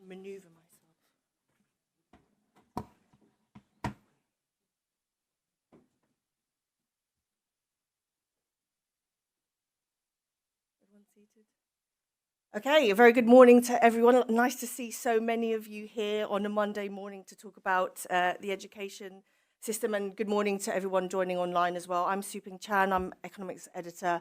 maneuver myself. Everyone seated? Okay, a very good morning to everyone. Nice to see so many of you here on a Monday morning to talk about the education system, and good morning to everyone joining online as well. I'm Suping Chan, I'm economics editor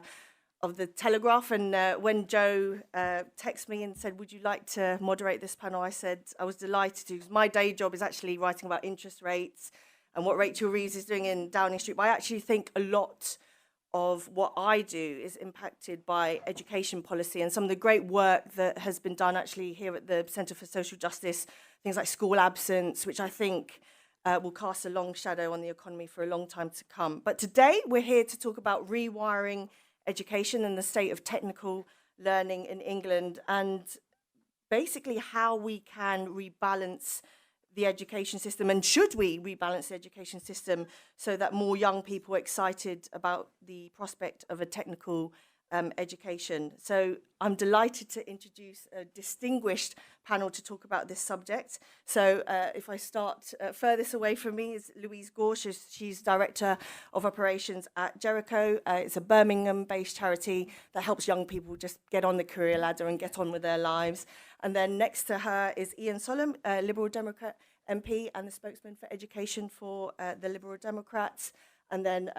of The Telegraph, and when Joe texted me and said, would you like to moderate this panel, I said I was delighted to, because my day job is actually writing about interest rates and what Rachel Reeves is doing in Downing Street, but I actually think a lot of what I do is impacted by education policy and some of the great work that has been done actually here at the Centre for Social Justice, things like school absence, which I think will cast a long shadow on the economy for a long time to come. But today we're here to talk about rewiring education and the state of technical learning in England, and basically how we can rebalance the education system, and should we rebalance the education system so that more young people are excited about the prospect of a technical education. So I'm delighted to introduce a distinguished panel to talk about this subject. So if I start furthest away from me is Louise Gorsh. She's Director of Operations at Jericho. It's a Birmingham-based charity that helps young people just get on the career ladder and get on with their lives. And then next to her is Ian Solomon, a Liberal Democrat MP and the spokesman for education for the Liberal Democrats. And then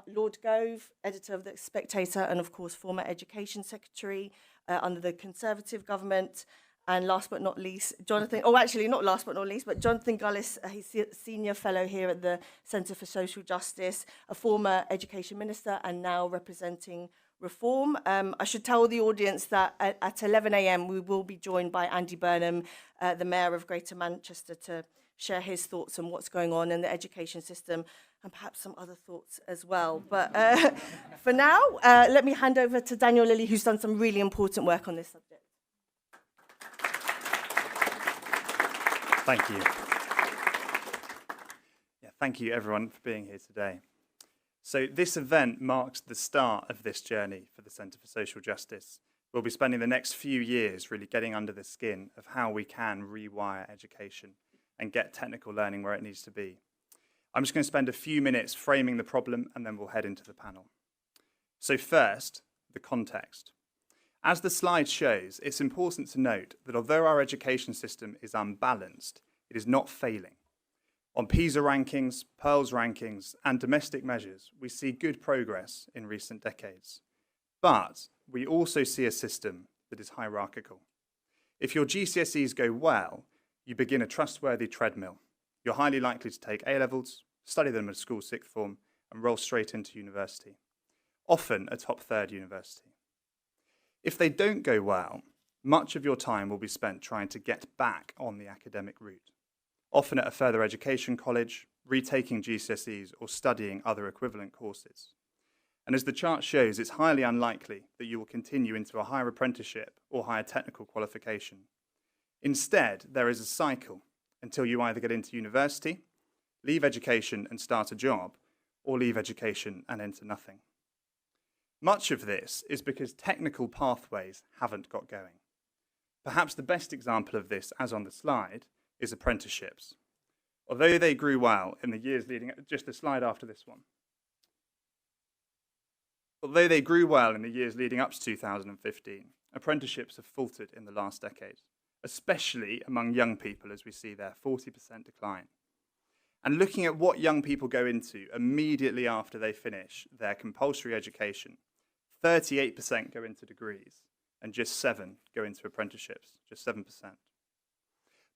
Lord Gove, editor of The Spectator, and of course former Education Secretary under the Conservative government. And last but not least, Jonathan, oh actually not last but not least, but Jonathan Gullis, he's a senior fellow here at the Centre for Social Justice, a former education minister and now representing Reform. I should tell the audience that at 11 a.m. we will be joined by Andy Burnham, the Mayor of Greater Manchester, to share his thoughts on what's going on in the education system and perhaps some other thoughts as well. But for now, let me hand over to Daniel Lilly, who's done some really important work on this subject. Thank you. Thank you everyone for being here today. So this event marks the start of this journey for the Centre for Social Justice. We'll be spending the next few years really getting under the skin of how we can rewire education and get technical learning where it needs to be. I'm just going to spend a few minutes framing the problem and then we'll head into the panel. So first, the context. As the slide shows, it's important to note that although our education system is unbalanced, it is not failing. On PISA rankings, Pearls rankings, and domestic measures, we see good progress in recent decades. But we also see a system that is hierarchical. If your GCSEs go well, you begin a trustworthy treadmill. You're highly likely to take A-levels, study them at school sixth form, and roll straight into university, often a top third university. If they don't go well, much of your time will be spent trying to get back on the academic route, often at a further education college, retaking GCSEs, or studying other equivalent courses. And as the chart shows, it's highly unlikely that you will continue into a higher apprenticeship or higher technical qualification. Instead, there is a cycle until you either get into university, leave education and start a job, or leave education and enter nothing. Much of this is because technical pathways haven't got going. Perhaps the best example of this, as on the slide, is apprenticeships. Although they grew well in the years leading up, just a slide after this one. Although they grew well in the years leading up to 2015, apprenticeships have faltered in the last decade, especially among young people, as we see their 40% decline. And looking at what young people go into immediately after they finish their compulsory education, 38% go into degrees and just 7% go into apprenticeships, just 7%.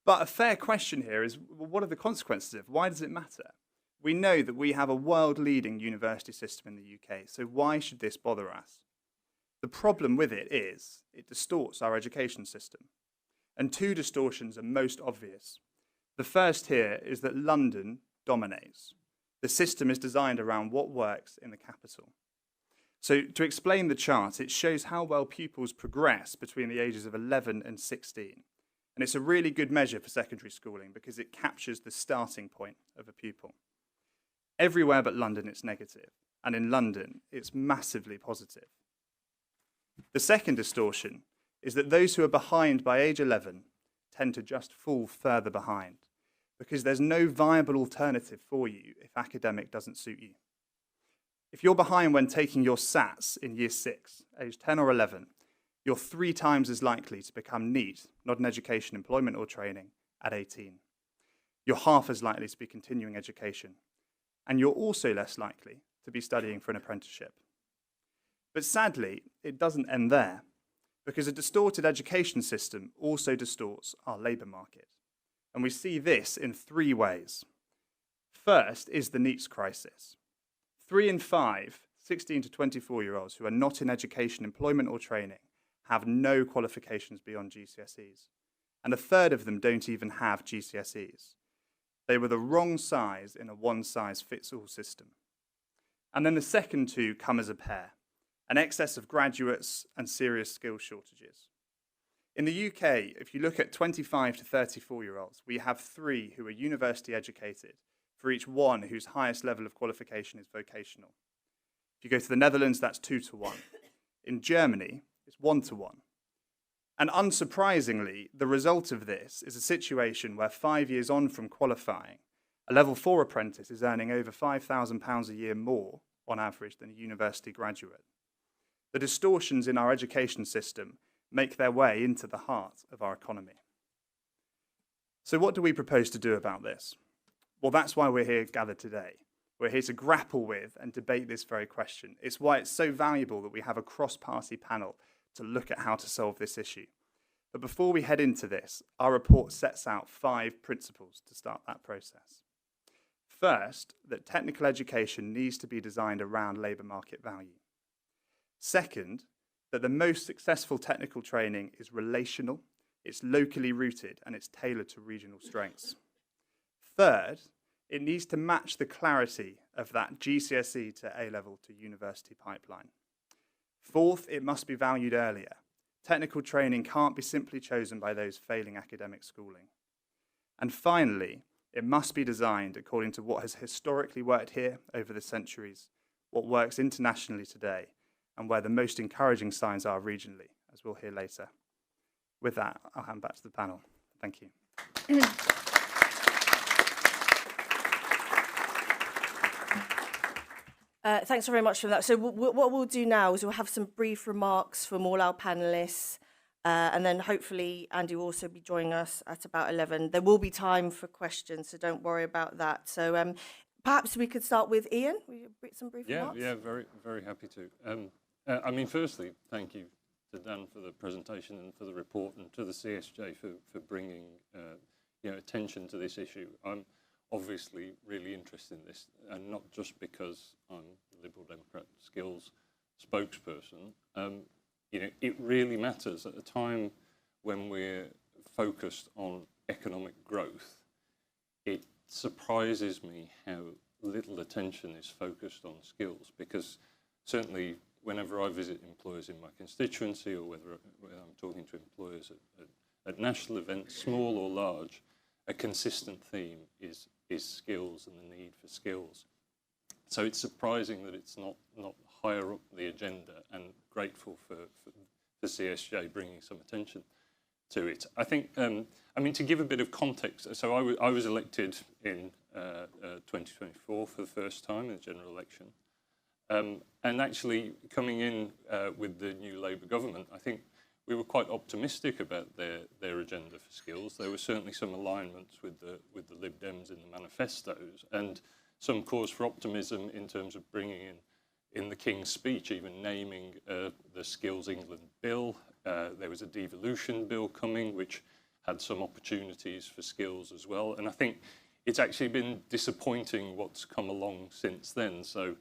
But a fair question here is, well, what are the consequences of it? Why does it matter? We know that we have a world-leading university system in the UK, so why should this bother us? The problem with it is it distorts our education system. And two distortions are most obvious. The first here is that London dominates. The system is designed around what works in the capital. So to explain the chart, it shows how well pupils progress between the ages of 11 and 16. And it's a really good measure for secondary schooling because it captures the starting point of a pupil. Everywhere but London, it's negative. And in London, it's massively positive. The second distortion is that those who are behind by age 11 tend to just fall further behind because there's no viable alternative for you if academic doesn't suit you. If you're behind when taking your SATs in year 6, age 10 or 11, you're 3 times as likely to become NEET, not in education, employment or training, at 18. You're half as likely to be continuing education, and you're also less likely to be studying for an apprenticeship. But sadly, it doesn't end there, because a distorted education system also distorts our labour market. And we see this in 3 ways. First is the NEETs crisis. 3 in 5 16 to 24-year-olds who are not in education, employment or training have no qualifications beyond GCSEs. And a third of them don't even have GCSEs. They were the wrong size in a one-size-fits-all system. And then the second 2 come as a pair, an excess of graduates and serious skills shortages. In the UK, if you look at 25 to 34-year-olds, we have 3 who are university educated for each 1 whose highest level of qualification is vocational. If you go to the Netherlands, that's 2 to 1. In Germany, it's 1 to 1. And unsurprisingly, the result of this is a situation where 5 years on from qualifying, a level 4 apprentice is earning over £5,000 a year more on average than a university graduate. The distortions in our education system make their way into the heart of our economy. So what do we propose to do about this? Well, that's why we're here gathered today. We're here to grapple with and debate this very question. It's why it's so valuable that we have a cross-party panel to look at how to solve this issue. But before we head into this, our report sets out 5 principles to start that process. First, that technical education needs to be designed around labour market value. Second, that the most successful technical training is relational, it's locally rooted, and it's tailored to regional strengths. Third, it needs to match the clarity of that GCSE to A-level to university pipeline. Fourth, it must be valued earlier. Technical training can't be simply chosen by those failing academic schooling. And finally, it must be designed according to what has historically worked here over the centuries, what works internationally today, and where the most encouraging signs are regionally, as we'll hear later. With that, I'll hand back to the panel. Thank you. Thanks very much for that. So what we'll do now is we'll have some brief remarks from all our panellists, and then hopefully Andy will also be joining us at about 11. There will be time for questions, so don't worry about that. So perhaps we could start with Ian. Some brief remarks? Yeah, very, very happy to. I mean, firstly, thank you to Dan for the presentation and for the report, and to the CSJ for bringing attention to this issue. I'm obviously really interested in this, and not just because I'm the Liberal Democrat skills spokesperson. It really matters at a time when we're focused on economic growth. It surprises me how little attention is focused on skills, because certainly whenever I visit employers in my constituency, or whether I'm talking to employers at national events, small or large, a consistent theme is skills and the need for skills. So it's surprising that it's not higher up the agenda, and grateful for the CSJ bringing some attention to it. I think, to give a bit of context, so I was elected in 2024 for the first time in the general election. And actually coming in with the new Labour government, I think we were quite optimistic about their agenda for skills. There were certainly some alignments with the Lib Dems in the manifestos, and some cause for optimism in terms of bringing in the King's speech, even naming the Skills England bill. There was a devolution bill coming, which had some opportunities for skills as well. And I think it's actually been disappointing what's come along since then. So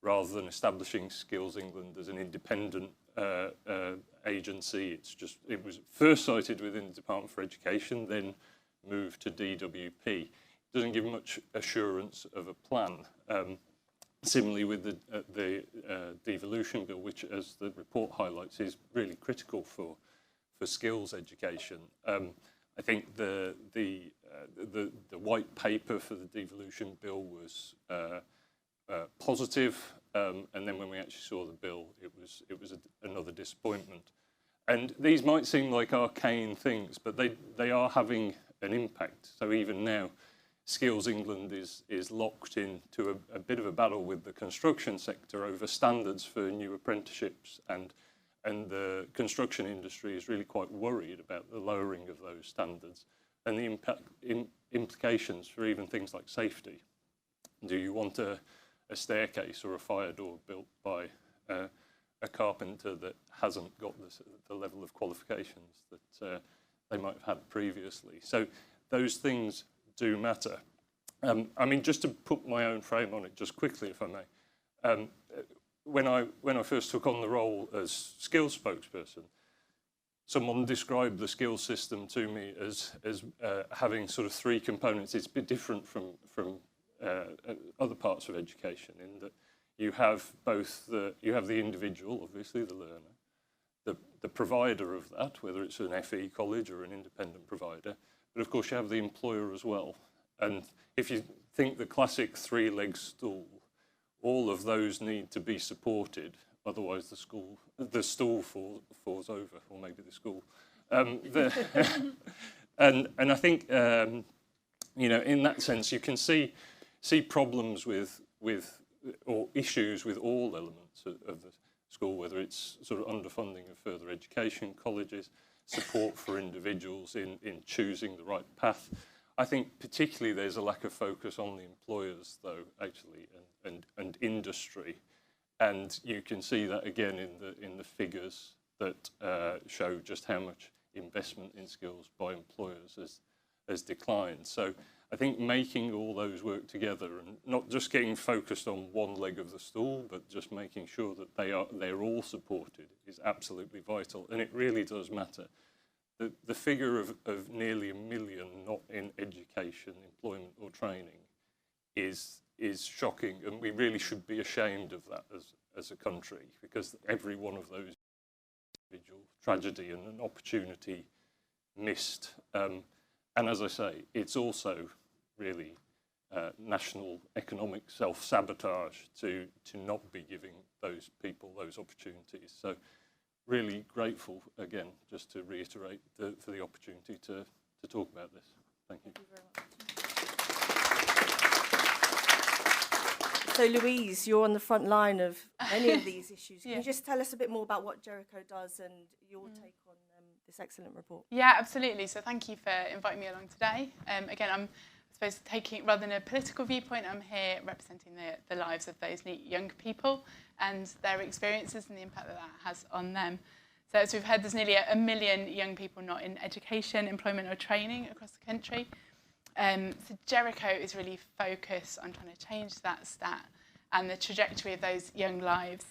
rather than establishing Skills England as an independent agency, it was first cited within the Department for Education, then moved to DWP. Doesn't give much assurance of a plan. Similarly with the devolution bill, which, as the report highlights, is really critical for skills education. I think the white paper for the devolution bill was positive, and then when we actually saw the bill, it was another disappointment. And these might seem like arcane things, but they are having an impact. So even now, Skills England is locked into a bit of a battle with the construction sector over standards for new apprenticeships, and the construction industry is really quite worried about the lowering of those standards and the implications for even things like safety. Do you want a staircase or a fire door built by a carpenter that hasn't got the level of qualifications that they might have had previously? So those things do matter. I mean, just to put my own frame on it just quickly, if I may. When I first took on the role as skills spokesperson, someone described the skills system to me as having sort of three components. It's a bit different from other parts of education in that you have both the individual, obviously the learner, the provider of that, whether it's an FE college or an independent provider, but of course you have the employer as well. And if you think the classic three-leg stool, all of those need to be supported, otherwise the stool falls over, or maybe the school. And I think you know, in that sense, you can see problems with or issues with all elements of the school, whether it's sort of underfunding of further education colleges, support for individuals in choosing the right path. I think particularly there's a lack of focus on the employers, though, actually, and industry, and you can see that again in the figures that show just how much investment in skills by employers has declined. So I think making all those work together and not just getting focused on one leg of the stool, but just making sure that they're all supported is absolutely vital, and it really does matter. The figure of nearly 1 million not in education, employment or training is shocking, and we really should be ashamed of that as a country, because every one of those individual tragedy and an opportunity missed. And as I say, it's also really national economic self-sabotage to not be giving those people those opportunities. So really grateful, again, just to reiterate, for the opportunity to talk about this. Thank you. Thank you very much. So Louise, you're on the front line of many of these issues. Can you just tell us a bit more about what Jericho does and your take on this excellent report? Yeah, absolutely. So thank you for inviting me along today. Again, I'm, I suppose, taking, rather than a political viewpoint, I'm here representing the lives of those young people and their experiences and the impact that has on them. So as we've heard, there's nearly 1 million young people not in education, employment or training across the country. So Jericho is really focused on trying to change that stat and the trajectory of those young lives.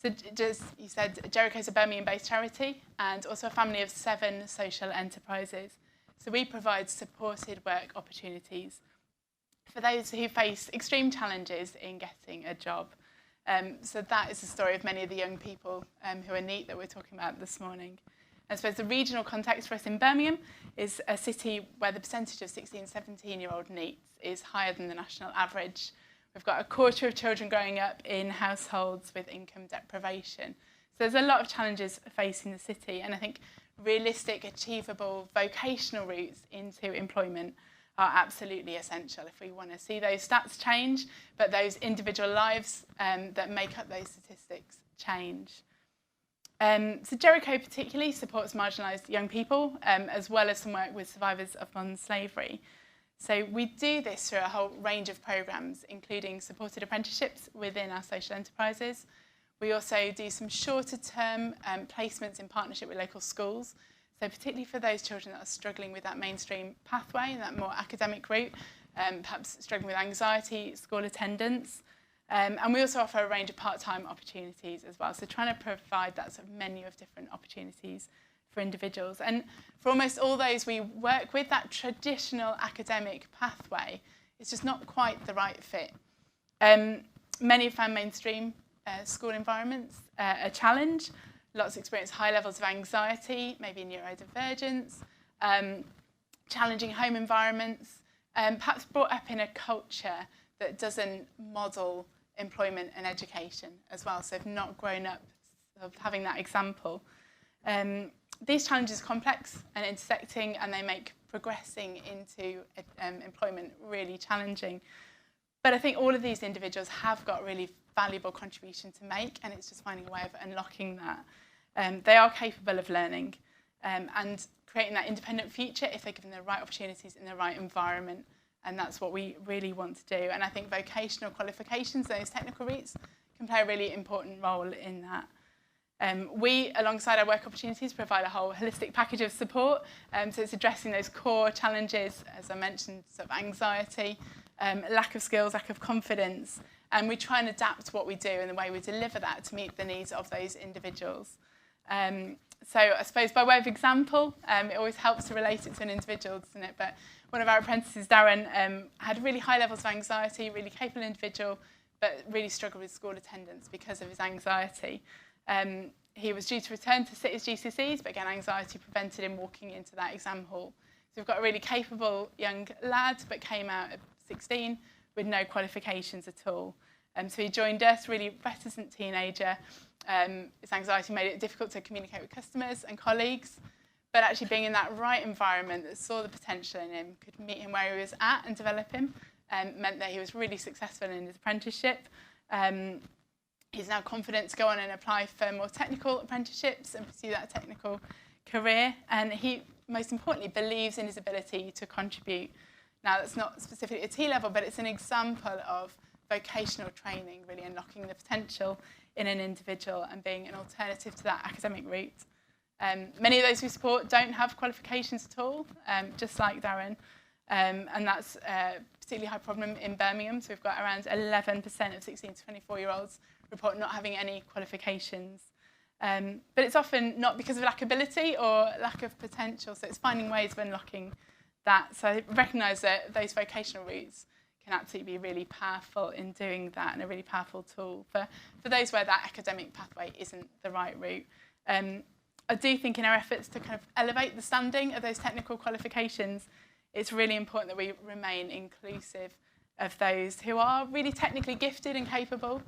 So just, you said, Jericho is a Birmingham-based charity and also a family of 7 social enterprises. So we provide supported work opportunities for those who face extreme challenges in getting a job. So that is the story of many of the young people who are NEET that we're talking about this morning. I suppose the regional context for us in Birmingham is a city where the percentage of 16, 17-year-old NEETs is higher than the national average. We've got 1/4 of children growing up in households with income deprivation. So there's a lot of challenges facing the city, and I think realistic, achievable vocational routes into employment are absolutely essential if we want to see those stats change, but those individual lives that make up those statistics change. So Jericho particularly supports marginalised young people, as well as some work with survivors of modern slavery. So we do this through a whole range of programmes, including supported apprenticeships within our social enterprises. We also do some shorter term placements in partnership with local schools. So particularly for those children that are struggling with that mainstream pathway and that more academic route, perhaps struggling with anxiety, school attendance. And we also offer a range of part-time opportunities as well. So trying to provide that sort of menu of different opportunities for individuals. And for almost all those we work with, that traditional academic pathway is just not quite the right fit. Many have found mainstream school environments a challenge. Lots experience high levels of anxiety, maybe neurodivergence, challenging home environments, perhaps brought up in a culture that doesn't model employment and education as well. So have not grown up sort of having that example. These challenges are complex and intersecting, and they make progressing into employment really challenging. But I think all of these individuals have got a really valuable contribution to make, and it's just finding a way of unlocking that. They are capable of learning and creating that independent future if they're given the right opportunities in the right environment, and that's what we really want to do. And I think vocational qualifications, those technical routes, can play a really important role in that. We, alongside our work opportunities, provide a whole holistic package of support. So it's addressing those core challenges, as I mentioned, sort of anxiety, lack of skills, lack of confidence. And we try and adapt what we do and the way we deliver that to meet the needs of those individuals. So I suppose by way of example, it always helps to relate it to an individual, doesn't it? But one of our apprentices, Darren, had really high levels of anxiety, really capable individual, but really struggled with school attendance because of his anxiety. He was due to return to sit his GCSEs, but again, anxiety prevented him walking into that exam hall. So we've got a really capable young lad, but came out at 16 with no qualifications at all. So he joined us, really reticent teenager. His anxiety made it difficult to communicate with customers and colleagues, but actually being in that right environment that saw the potential in him, could meet him where he was at and develop him, meant that he was really successful in his apprenticeship. He's now confident to go on and apply for more technical apprenticeships and pursue that technical career. And he, most importantly, believes in his ability to contribute. Now, that's not specifically at T-level, but it's an example of vocational training, really unlocking the potential in an individual and being an alternative to that academic route. Many of those we support don't have qualifications at all, just like Darren. And that's a particularly high problem in Birmingham. So we've got around 11% of 16 to 24-year-olds report not having any qualifications. But it's often not because of lack of ability or lack of potential. So it's finding ways of unlocking that. So I recognise that those vocational routes can absolutely be really powerful in doing that, and a really powerful tool for those where that academic pathway isn't the right route. I do think in our efforts to kind of elevate the standing of those technical qualifications, it's really important that we remain inclusive of those who are really technically gifted and capable,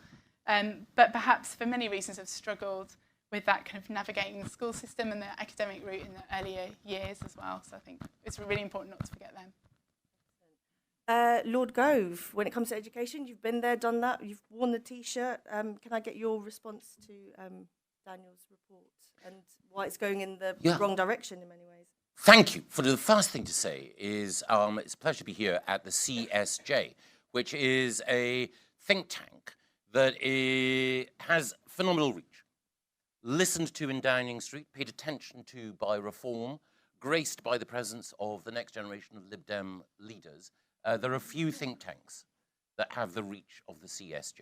but perhaps for many reasons have struggled with that kind of navigating the school system and the academic route in the earlier years as well. So I think it's really important not to forget them. Lord Gove, when it comes to education, you've been there, done that, you've worn the T-shirt. Can I get your response to Daniel's report and why it's going in the wrong direction in many ways? Thank you. For the first thing to say is it's a pleasure to be here at the CSJ, which is a think tank that has phenomenal reach. Listened to in Downing Street, paid attention to by Reform, graced by the presence of the next generation of Lib Dem leaders. There are few think tanks that have the reach of the CSJ.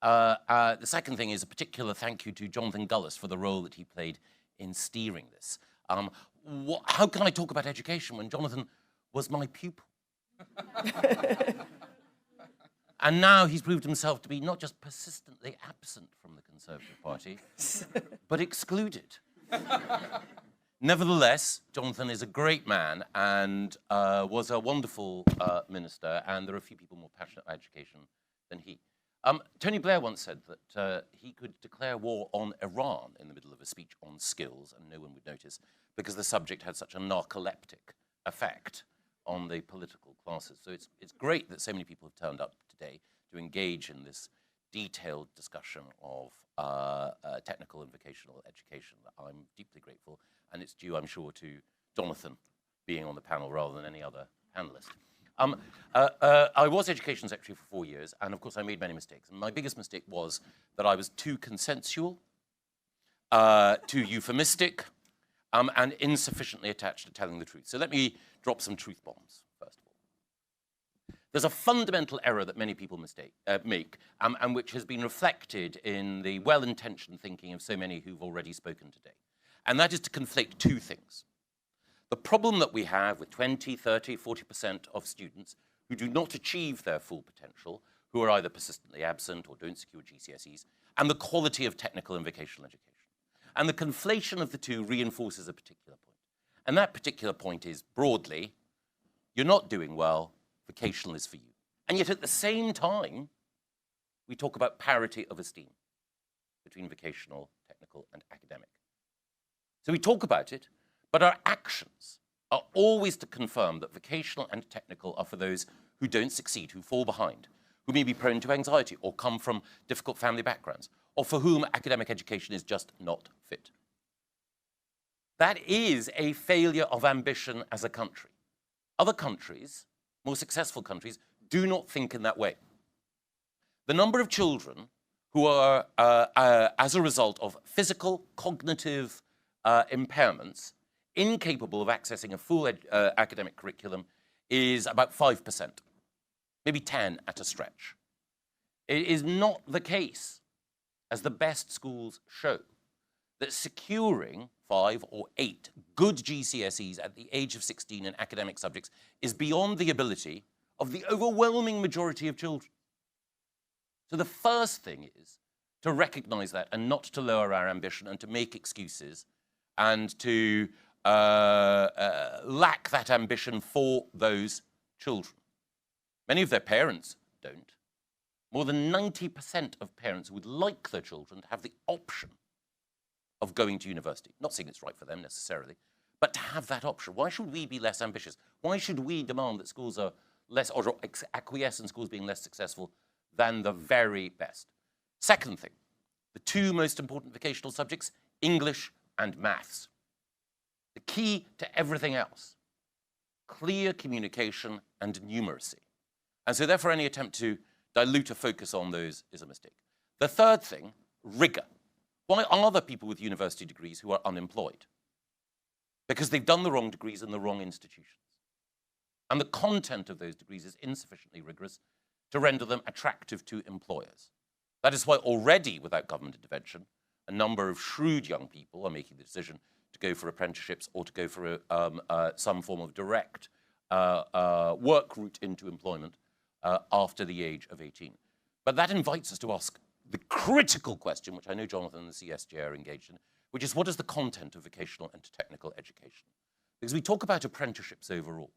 The second thing is a particular thank you to Jonathan Gullis for the role that he played in steering this. How can I talk about education when Jonathan was my pupil? And now he's proved himself to be not just persistently absent from the Conservative Party, but excluded. Nevertheless, Jonathan is a great man and was a wonderful minister, and there are a few people more passionate about education than he. Tony Blair once said that he could declare war on Iran in the middle of a speech on skills, and no one would notice, because the subject had such a narcoleptic effect on the political classes. So it's great that so many people have turned up today to engage in this detailed discussion of technical and vocational education. I'm deeply grateful, and it's due, I'm sure, to Jonathan being on the panel rather than any other panelist. I was Education Secretary for 4 years, and of course I made many mistakes. And my biggest mistake was that I was too consensual, too euphemistic, and insufficiently attached to telling the truth. So let me drop some truth bombs, first of all. There's a fundamental error that many people make, and which has been reflected in the well-intentioned thinking of so many who've already spoken today. And that is to conflate two things. The problem that we have with 20, 30, 40% of students who do not achieve their full potential, who are either persistently absent or don't secure GCSEs, and the quality of technical and vocational education. And the conflation of the two reinforces a particular point. And that particular point is, broadly, you're not doing well, vocational is for you. And yet at the same time, we talk about parity of esteem between vocational, technical, and academic. So we talk about it, but our actions are always to confirm that vocational and technical are for those who don't succeed, who fall behind, who may be prone to anxiety or come from difficult family backgrounds, or for whom academic education is just not fit. That is a failure of ambition as a country. Other countries, more successful countries, do not think in that way. The number of children who are, as a result of physical, cognitive impairments, incapable of accessing a full academic curriculum is about 5%, maybe 10 at a stretch. It is not the case, as the best schools show, that securing 5 or 8 good GCSEs at the age of 16 in academic subjects is beyond the ability of the overwhelming majority of children. So the first thing is to recognize that and not to lower our ambition and to make excuses and to lack that ambition for those children. Many of their parents don't. More than 90% of parents would like their children to have the option of going to university. Not saying it's right for them necessarily, but to have that option. Why should we be less ambitious? Why should we demand that schools are less, or acquiesce in schools being less successful than the very best? Second thing, the two most important vocational subjects, English and maths. The key to everything else, clear communication and numeracy. And so therefore any attempt to dilute a focus on those is a mistake. The third thing, rigor. Why are there people with university degrees who are unemployed? Because they've done the wrong degrees in the wrong institutions. And the content of those degrees is insufficiently rigorous to render them attractive to employers. That is why already, without government intervention, a number of shrewd young people are making the decision to go for apprenticeships or to go for some form of direct work route into employment after the age of 18. But that invites us to ask the critical question, which I know Jonathan and the CSJ are engaged in, which is what is the content of vocational and technical education? Because we talk about apprenticeships overall.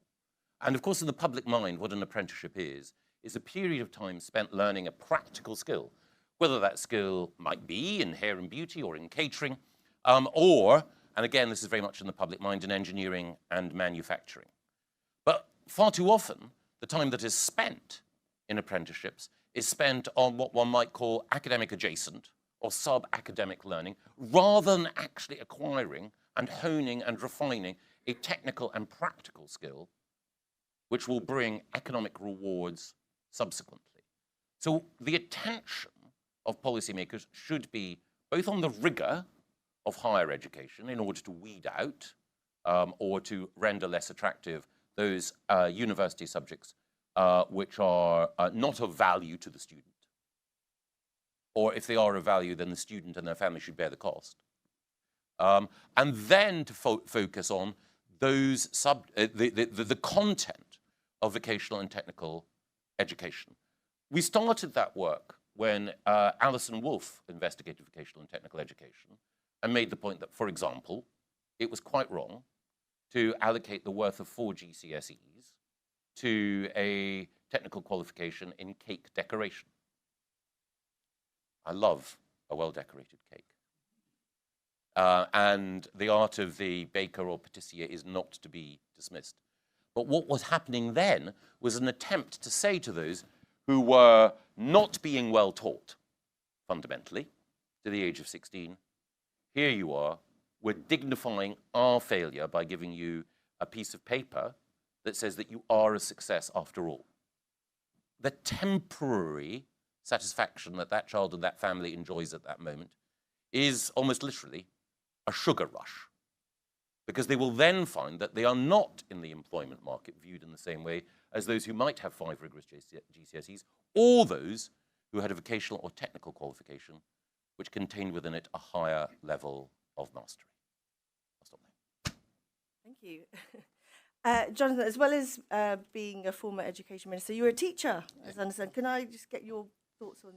And of course, in the public mind, what an apprenticeship is a period of time spent learning a practical skill, whether that skill might be in hair and beauty or in catering, or, and again, this is very much in the public mind, in engineering and manufacturing. But far too often, the time that is spent in apprenticeships is spent on what one might call academic adjacent or sub-academic learning, rather than actually acquiring and honing and refining a technical and practical skill which will bring economic rewards subsequently. So the attention of policymakers should be both on the rigor of higher education in order to weed out or to render less attractive those university subjects which are not of value to the student. Or if they are of value, then the student and their family should bear the cost. And then to focus on those the content of vocational and technical education. We started that work when Alison Wolfe investigated vocational and technical education and made the point that, for example, it was quite wrong to allocate the worth of 4 GCSEs to a technical qualification in cake decoration. I love a well-decorated cake. And the art of the baker or patissier is not to be dismissed. But what was happening then was an attempt to say to those who were not being well taught, fundamentally, to the age of 16, here you are, we're dignifying our failure by giving you a piece of paper that says that you are a success after all. The temporary satisfaction that that child and that family enjoys at that moment is almost literally a sugar rush, because they will then find that they are not in the employment market viewed in the same way as those who might have 5 rigorous GCSEs, or those who had a vocational or technical qualification which contained within it a higher level of mastery. I'll stop there. Thank you. Jonathan, as well as being a former education minister, you were a teacher, as I understand. Can I just get your thoughts on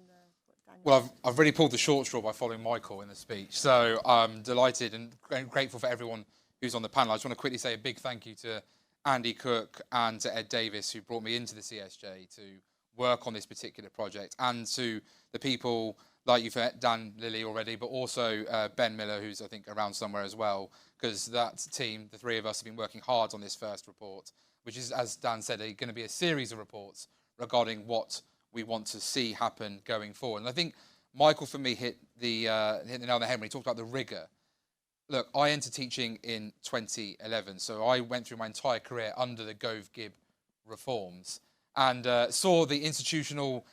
what Daniel Well, I've really pulled the short straw by following Michael in the speech. So I'm delighted and grateful for everyone who's on the panel. I just want to quickly say a big thank you to Andy Cook and to Ed Davis, who brought me into the CSJ to work on this particular project, and to the people like you've heard Dan Lilly already, but also Ben Miller, who's I think around somewhere as well, because that team, the three of us, have been working hard on this first report, which is, as Dan said, going to be a series of reports regarding what we want to see happen going forward. And I think Michael, for me, hit the nail on the head when he talked about the rigour. Look, I entered teaching in 2011, so I went through my entire career under the Gove-Gibb reforms and saw the institutional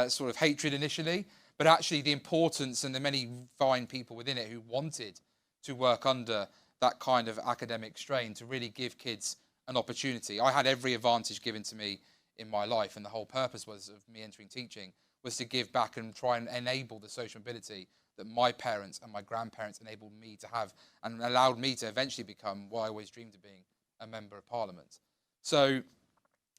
sort of hatred initially, but actually the importance and the many fine people within it who wanted to work under that kind of academic strain to really give kids an opportunity. I had every advantage given to me in my life, and the whole purpose was of me entering teaching was to give back and try and enable the social mobility that my parents and my grandparents enabled me to have and allowed me to eventually become what I always dreamed of being, a Member of Parliament. So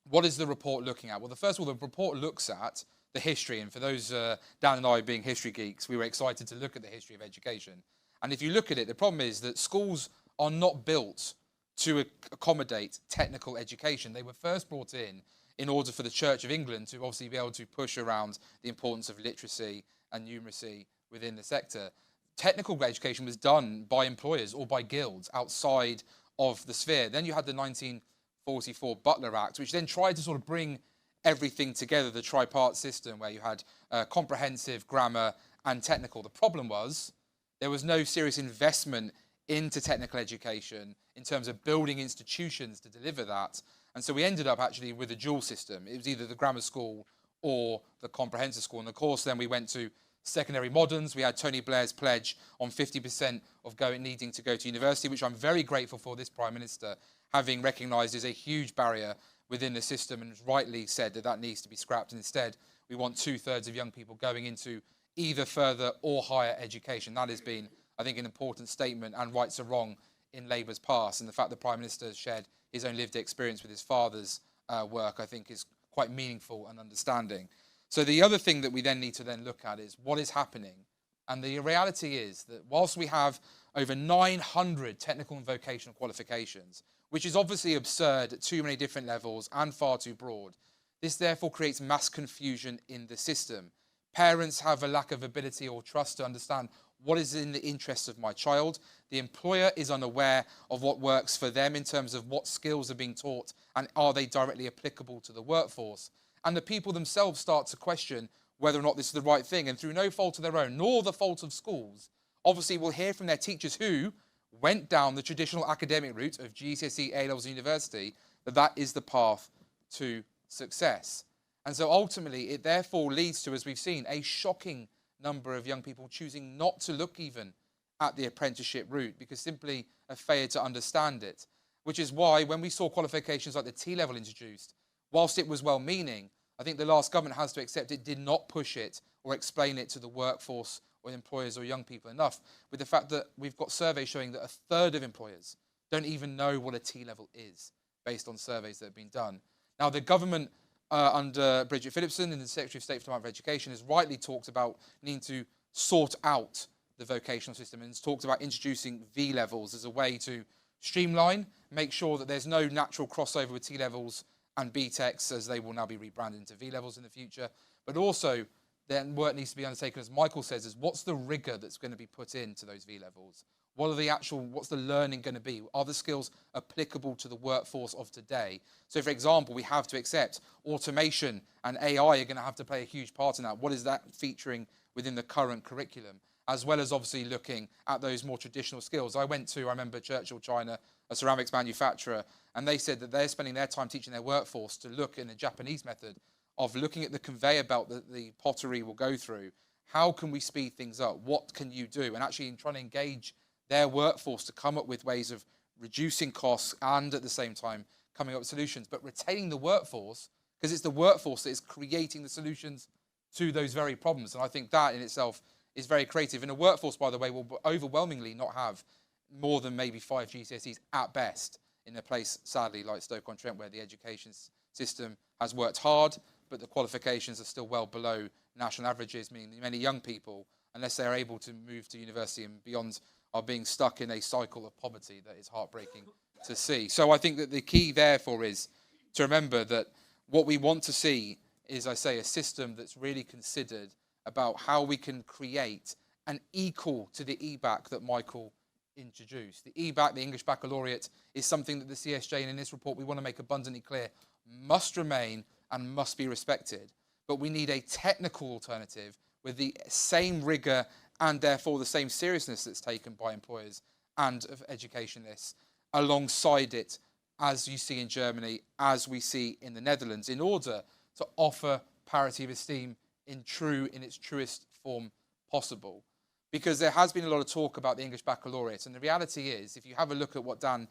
what is the report looking at? Well, first of all, the report looks at the history, and for those, Dan and I being history geeks, we were excited to look at the history of education. And if you look at it, the problem is that schools are not built to accommodate technical education. They were first brought in order for the Church of England to obviously be able to push around the importance of literacy and numeracy within the sector. Technical education was done by employers or by guilds outside of the sphere. Then you had the 1944 Butler Act, which then tried to sort of bring everything together, the tripart system, where you had comprehensive, grammar, and technical. The problem was there was no serious investment into technical education in terms of building institutions to deliver that. And so we ended up actually with a dual system. It was either the grammar school or the comprehensive school. And of course, then we went to secondary moderns. We had Tony Blair's pledge on 50% of needing to go to university, which I'm very grateful for this Prime Minister having recognised is a huge barrier within the system and rightly said that needs to be scrapped. And instead, we want 2/3 of young people going into either further or higher education. That has been, I think, an important statement and rights or wrong in Labour's past. And the fact the Prime Minister has shared his own lived experience with his father's work, I think, is quite meaningful and understanding. So the other thing that we then need to then look at is what is happening. And the reality is that whilst we have over 900 technical and vocational qualifications, which is obviously absurd at too many different levels and far too broad, this therefore creates mass confusion in the system. Parents have a lack of ability or trust to understand what is in the interests of my child. The employer is unaware of what works for them in terms of what skills are being taught and are they directly applicable to the workforce. And the people themselves start to question whether or not this is the right thing. And through no fault of their own, nor the fault of schools, obviously we'll hear from their teachers who went down the traditional academic route of GCSE, A-levels, university, that is the path to success. And so ultimately it therefore leads to, as we've seen, a shocking number of young people choosing not to look even at the apprenticeship route because simply have failed to understand it. Which is why when we saw qualifications like the T-level introduced, whilst it was well-meaning, I think the last government has to accept it did not push it or explain it to the workforce or employers or young people enough, with the fact that we've got surveys showing that 1/3 of employers don't even know what a T-level is based on surveys that have been done. Now, the government under Bridget Phillipson and the Secretary of State for Department of Education has rightly talked about needing to sort out the vocational system and has talked about introducing V-levels as a way to streamline, make sure that there's no natural crossover with T-levels and B-Techs, as they will now be rebranded into V-levels in the future. But also, then work needs to be undertaken, as Michael says, is what's the rigour that's going to be put into those V-levels? What's the learning going to be? Are the skills applicable to the workforce of today? So, for example, we have to accept automation and AI are going to have to play a huge part in that. What is that featuring within the current curriculum? As well as obviously looking at those more traditional skills. I remember Churchill China, a ceramics manufacturer, and they said that they're spending their time teaching their workforce to look in a Japanese method of looking at the conveyor belt that the pottery will go through. How can we speed things up? What can you do? And actually in trying to engage their workforce to come up with ways of reducing costs and at the same time coming up with solutions, but retaining the workforce, because it's the workforce that is creating the solutions to those very problems. And I think that in itself is very creative. And a workforce, by the way, will overwhelmingly not have more than maybe 5 GCSEs at best in a place, sadly, like Stoke-on-Trent, where the education system has worked hard, but the qualifications are still well below national averages, meaning many young people, unless they're able to move to university and beyond, are being stuck in a cycle of poverty that is heartbreaking to see. So I think that the key therefore is to remember that what we want to see is, I say, a system that's really considered about how we can create an equal to the EBAC that Michael introduced. The EBAC, the English Baccalaureate, is something that the CSJ, and in this report we want to make abundantly clear, must remain and must be respected. But we need a technical alternative with the same rigour and therefore the same seriousness that's taken by employers and of educationalists alongside it, as you see in Germany, as we see in the Netherlands, in order to offer parity of esteem in its truest form possible. Because there has been a lot of talk about the English Baccalaureate, and the reality is, if you have a look at what Dan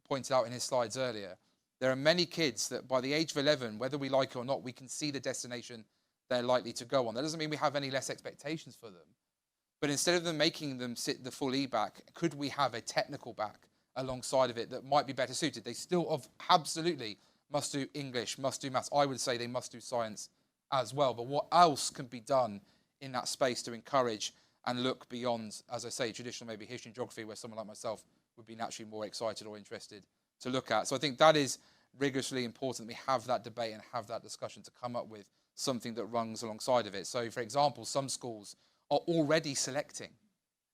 pointed out in his slides earlier, there are many kids that by the age of 11, whether we like it or not, we can see the destination they're likely to go on. That doesn't mean we have any less expectations for them. But instead of them making them sit the full EBAC, could we have a technical back alongside of it that might be better suited? They still absolutely must do English, must do maths. I would say they must do science as well. But what else can be done in that space to encourage and look beyond, as I say, traditional maybe history and geography, where someone like myself would be naturally more excited or interested to look at. So I think that is rigorously important. We have that debate and have that discussion to come up with something that runs alongside of it. So, for example, some schools are already selecting.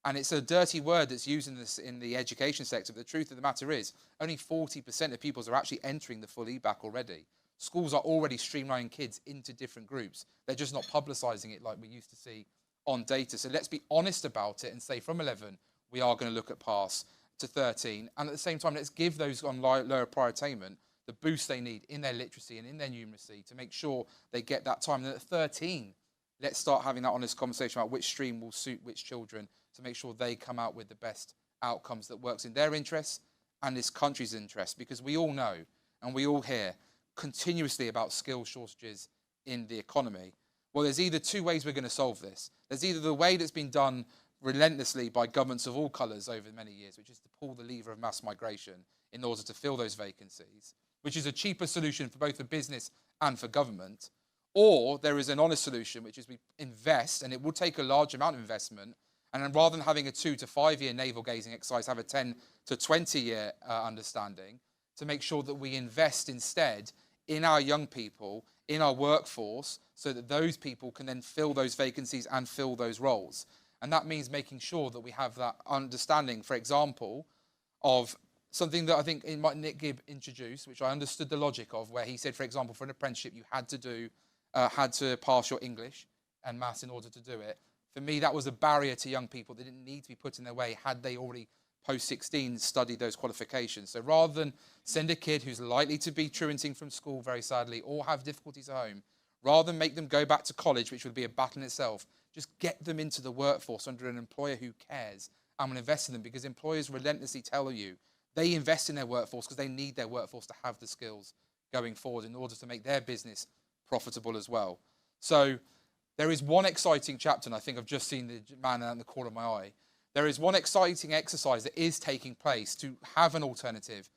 And it's a dirty word that's used in the education sector. But the truth of the matter is, only 40% of pupils are actually entering the full EBAC already. Schools are already streamlining kids into different groups. They're just not publicising it like we used to see on data. So let's be honest about it and say from 11, we are going to look at pass to 13. And at the same time, let's give those on lower prior attainment the boost they need in their literacy and in their numeracy to make sure they get that time. And at 13, let's start having that honest conversation about which stream will suit which children to make sure they come out with the best outcomes that works in their interests and this country's interests. Because we all know and we all hear continuously about skill shortages in the economy. Well, there's either two ways we're going to solve this. There's either the way that's been done relentlessly by governments of all colours over many years, which is to pull the lever of mass migration in order to fill those vacancies, which is a cheaper solution for both the business and for government. Or there is an honest solution, which is we invest, and it will take a large amount of investment, and then rather than having a 2 to 5 year navel-gazing exercise, have a 10 to 20 year understanding, to make sure that we invest instead in our young people, in our workforce, so that those people can then fill those vacancies and fill those roles. And that means making sure that we have that understanding, for example, of something that I think Nick Gibb introduced, which I understood the logic of, where he said, for example, for an apprenticeship, you had to pass your English and maths in order to do it. For me, that was a barrier to young people. They didn't need to be put in their way had they already post-16 studied those qualifications. So rather than send a kid who's likely to be truanting from school, very sadly, or have difficulties at home, rather than make them go back to college, which would be a battle in itself, just get them into the workforce under an employer who cares and will invest in them, because employers relentlessly tell you they invest in their workforce because they need their workforce to have the skills going forward in order to make their business profitable as well. So there is one exciting chapter, and I think I've just seen the man out in the corner of my eye. There is one exciting exercise that is taking place to have an alternative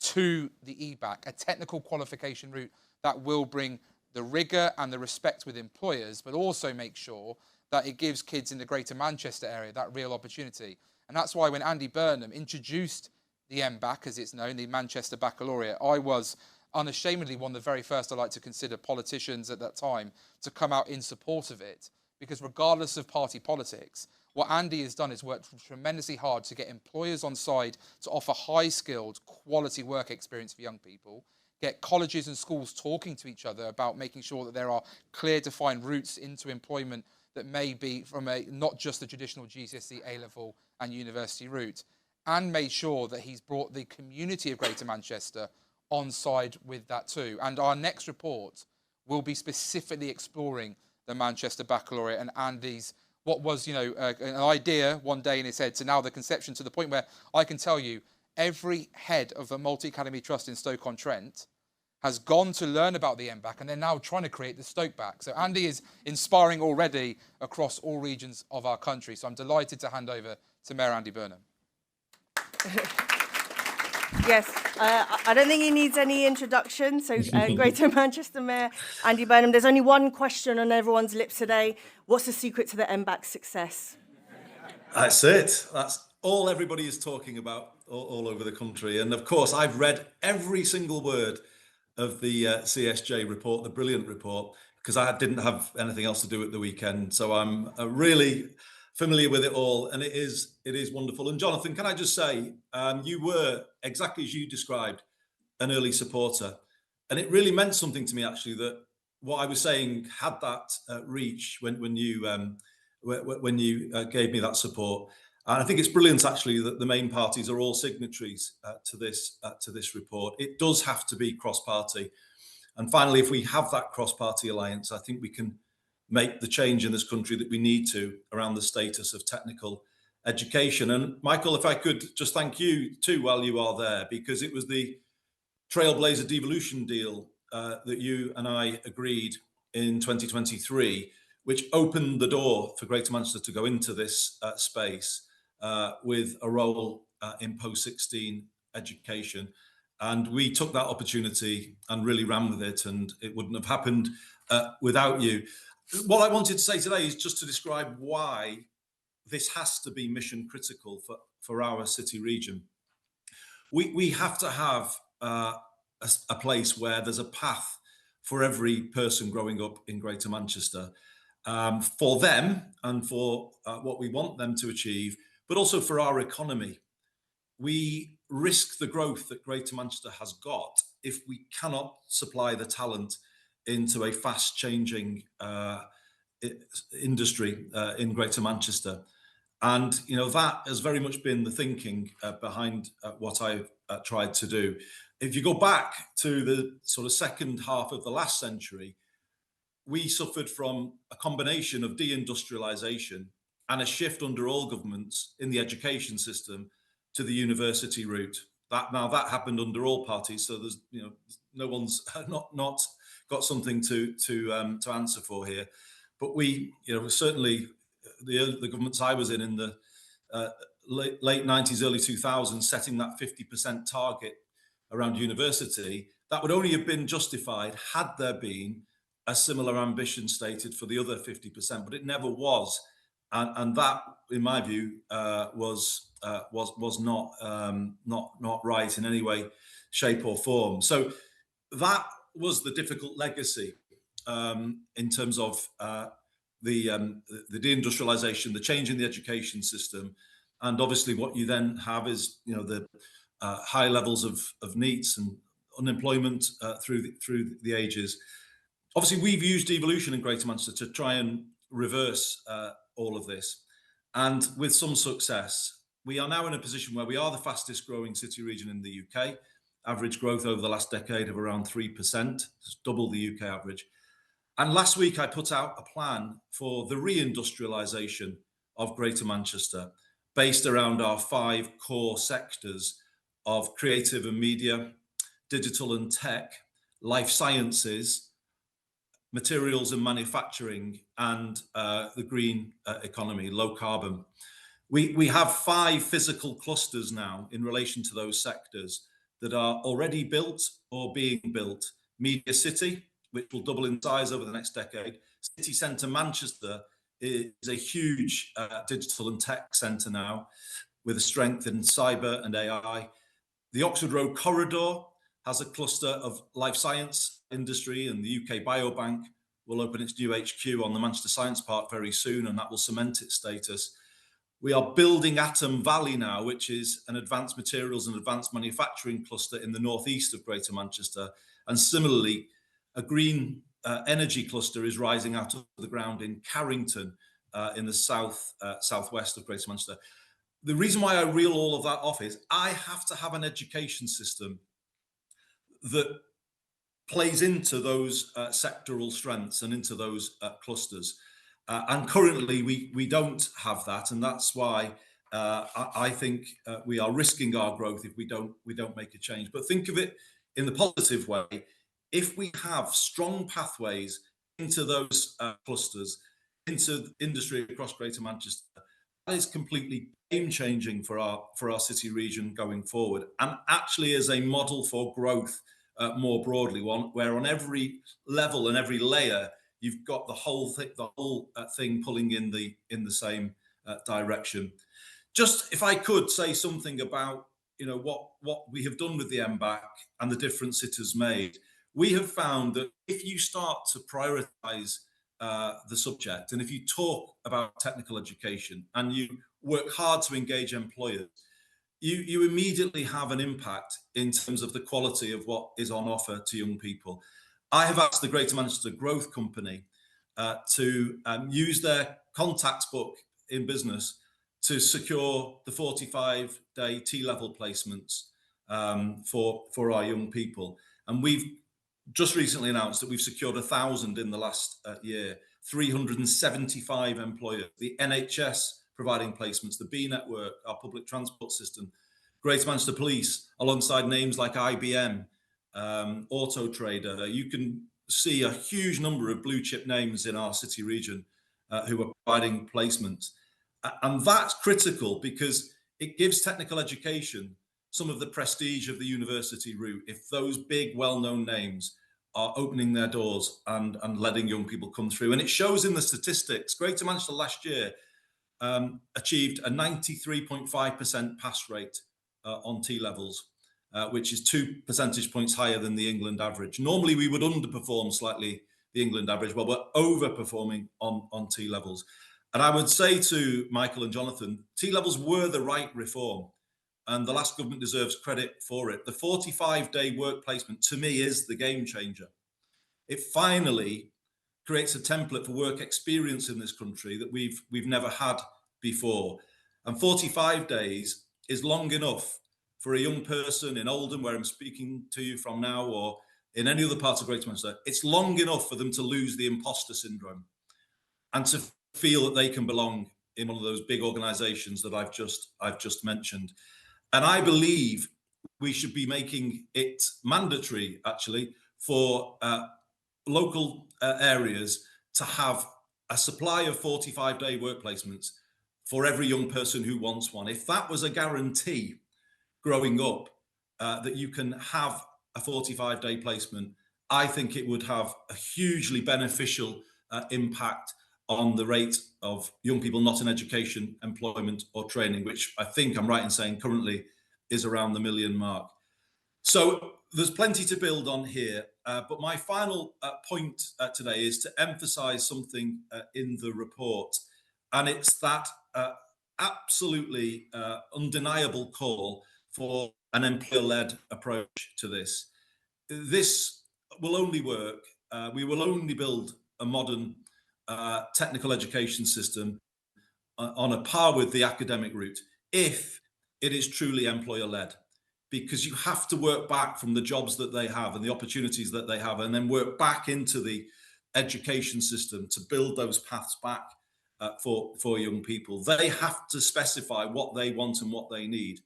to the EBAC, a technical qualification route that will bring the rigour and the respect with employers, but also make sure that it gives kids in the Greater Manchester area that real opportunity. And that's why when Andy Burnham introduced the MBAC, as it's known, the Manchester Baccalaureate, I was unashamedly one of the very first I like to consider politicians at that time to come out in support of it. Because regardless of party politics, what Andy has done is worked tremendously hard to get employers on side to offer high-skilled, quality work experience for young people, get colleges and schools talking to each other about making sure that there are clear, defined routes into employment that may be from not just the traditional GCSE, A-level and university route, and made sure that he's brought the community of Greater Manchester on side with that too. And our next report will be specifically exploring the Manchester Baccalaureate and Andy's, what was, an idea one day in his head to now the conception, to the point where I can tell you every head of a multi-academy trust in Stoke-on-Trent has gone to learn about the MBAC, and they're now trying to create the Stoke back. So Andy is inspiring already across all regions of our country. So I'm delighted to hand over to Mayor Andy Burnham. Yes, I don't think he needs any introduction. So Greater Manchester Mayor Andy Burnham, there's only one question on everyone's lips today. What's the secret to the MBAC success? That's it. That's all everybody is talking about all over the country. And of course, I've read every single word of the CSJ report, the brilliant report, because I didn't have anything else to do at the weekend. So I'm really familiar with it all, and it is wonderful. And Jonathan, can I just say, you were, exactly as you described, an early supporter, and it really meant something to me actually that what I was saying had that reach when you gave me that support. And I think it's brilliant actually that the main parties are all signatories to this report. It does have to be cross-party. And finally, if we have that cross-party alliance, I think we can make the change in this country that we need to around the status of technical education. And Michael, if I could just thank you too while you are there, because it was the Trailblazer devolution deal that you and I agreed in 2023, which opened the door for Greater Manchester to go into this space with a role in post-16 education. And we took that opportunity and really ran with it, and it wouldn't have happened without you. What I wanted to say today is just to describe why this has to be mission critical for our city region. We have to have a place where there's a path for every person growing up in Greater Manchester, for them and for what we want them to achieve, but also for our economy. We risk the growth that Greater Manchester has got if we cannot supply the talent into a fast changing industry in Greater Manchester. And that has very much been the thinking behind what I've tried to do. If you go back to the sort of second half of the last century, we suffered from a combination of deindustrialization and a shift under all governments in the education system to the university route. That happened under all parties, so there's no one's not got something to answer for here. But we certainly the governments I was in the late 90s, early 2000s, setting that 50% target around university, that would only have been justified had there been a similar ambition stated for the other 50%, but it never was, and that, in my view, was not right in any way, shape, or form. So that was the difficult legacy in terms of the deindustrialization, the change in the education system, and obviously what you then have is the high levels of NEETs and unemployment through the ages. Obviously, we've used devolution in Greater Manchester to try and reverse all of this, and with some success. We are now in a position where we are the fastest growing city region in the UK. Average growth over the last decade of around 3%, it's double the UK average. And last week I put out a plan for the reindustrialisation of Greater Manchester, based around our 5 core sectors of creative and media, digital and tech, life sciences, materials and manufacturing, and the green economy, low carbon. We have 5 physical clusters now in relation to those sectors that are already built or being built. Media City, which will double in size over the next decade. City Centre Manchester is a huge digital and tech centre now, with a strength in cyber and AI. The Oxford Road Corridor has a cluster of life science industry, and the UK Biobank will open its new HQ on the Manchester Science Park very soon, and that will cement its status. We are building Atom Valley now, which is an advanced materials and advanced manufacturing cluster in the northeast of Greater Manchester. And similarly, a green energy cluster is rising out of the ground in Carrington in the southwest of Greater Manchester. The reason why I reel all of that off is I have to have an education system that plays into those sectoral strengths and into those clusters. And currently we don't have that, and that's why I think we are risking our growth if we don't make a change. But think of it in the positive way. If we have strong pathways into those clusters, into industry across Greater Manchester, that is completely game-changing for our city region going forward, and actually is a model for growth more broadly, one where on every level and every layer you've got the whole thing pulling in the same direction. Just if I could say something about what we have done with the MBAC and the difference it has made. we have found that if you start to prioritise the subject, and if you talk about technical education and you work hard to engage employers, you immediately have an impact in terms of the quality of what is on offer to young people. I have asked the Greater Manchester Growth Company to use their contacts book in business to secure the 45-day T-level placements for our young people. And we've just recently announced that we've secured 1,000 in the last year, 375 employers, the NHS providing placements, the B Network, our public transport system, Greater Manchester Police, alongside names like IBM, Auto Trader. You can see a huge number of blue chip names in our city region who are providing placements. And that's critical because it gives technical education some of the prestige of the university route if those big well-known names are opening their doors and letting young people come through. And it shows in the statistics. Greater Manchester last year achieved a 93.5% pass rate on T-levels, which is 2 percentage points higher than the England average. Normally we would underperform slightly the England average. Well, we're overperforming on T-levels. And I would say to Michael and Jonathan, T-levels were the right reform, and the last government deserves credit for it. The 45-day work placement, to me, is the game changer. It finally creates a template for work experience in this country that we've never had before. And 45 days is long enough for a young person in Oldham, where I'm speaking to you from now, or in any other part of Greater Manchester. It's long enough for them to lose the imposter syndrome and to feel that they can belong in one of those big organisations that I've just mentioned. And I believe we should be making it mandatory, actually, for local areas to have a supply of 45-day work placements for every young person who wants one. If that was a guarantee growing up, that you can have a 45-day placement, I think it would have a hugely beneficial impact on the rate of young people not in education, employment or training, which I think I'm right in saying currently is around the 1 million mark. So there's plenty to build on here, but my final point today is to emphasise something in the report, and it's that absolutely undeniable call for an employer-led approach to this. This will only work, we will only build a modern technical education system on a par with the academic route if it is truly employer-led, because you have to work back from the jobs that they have and the opportunities that they have, and then work back into the education system to build those paths back for young people. They have to specify what they want and what they need,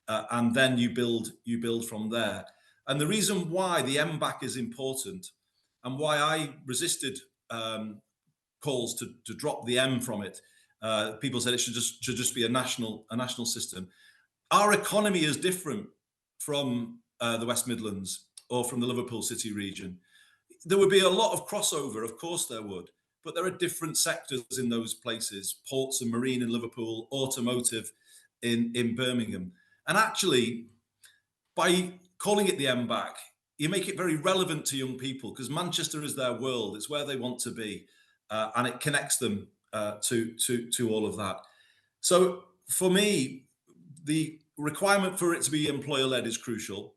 and then you build from there. And the reason why the MBAC is important, and why I resisted calls to drop the M from it, people said it should just be a national system. Our economy is different from the West Midlands or from the Liverpool City region. There would be a lot of crossover, of course there would, but there are different sectors in those places: ports and marine in Liverpool, automotive in Birmingham. And actually, by calling it the MBAC, you make it very relevant to young people, because Manchester is their world. It's where they want to be, and it connects them to all of that. So for me, the requirement for it to be employer-led is crucial.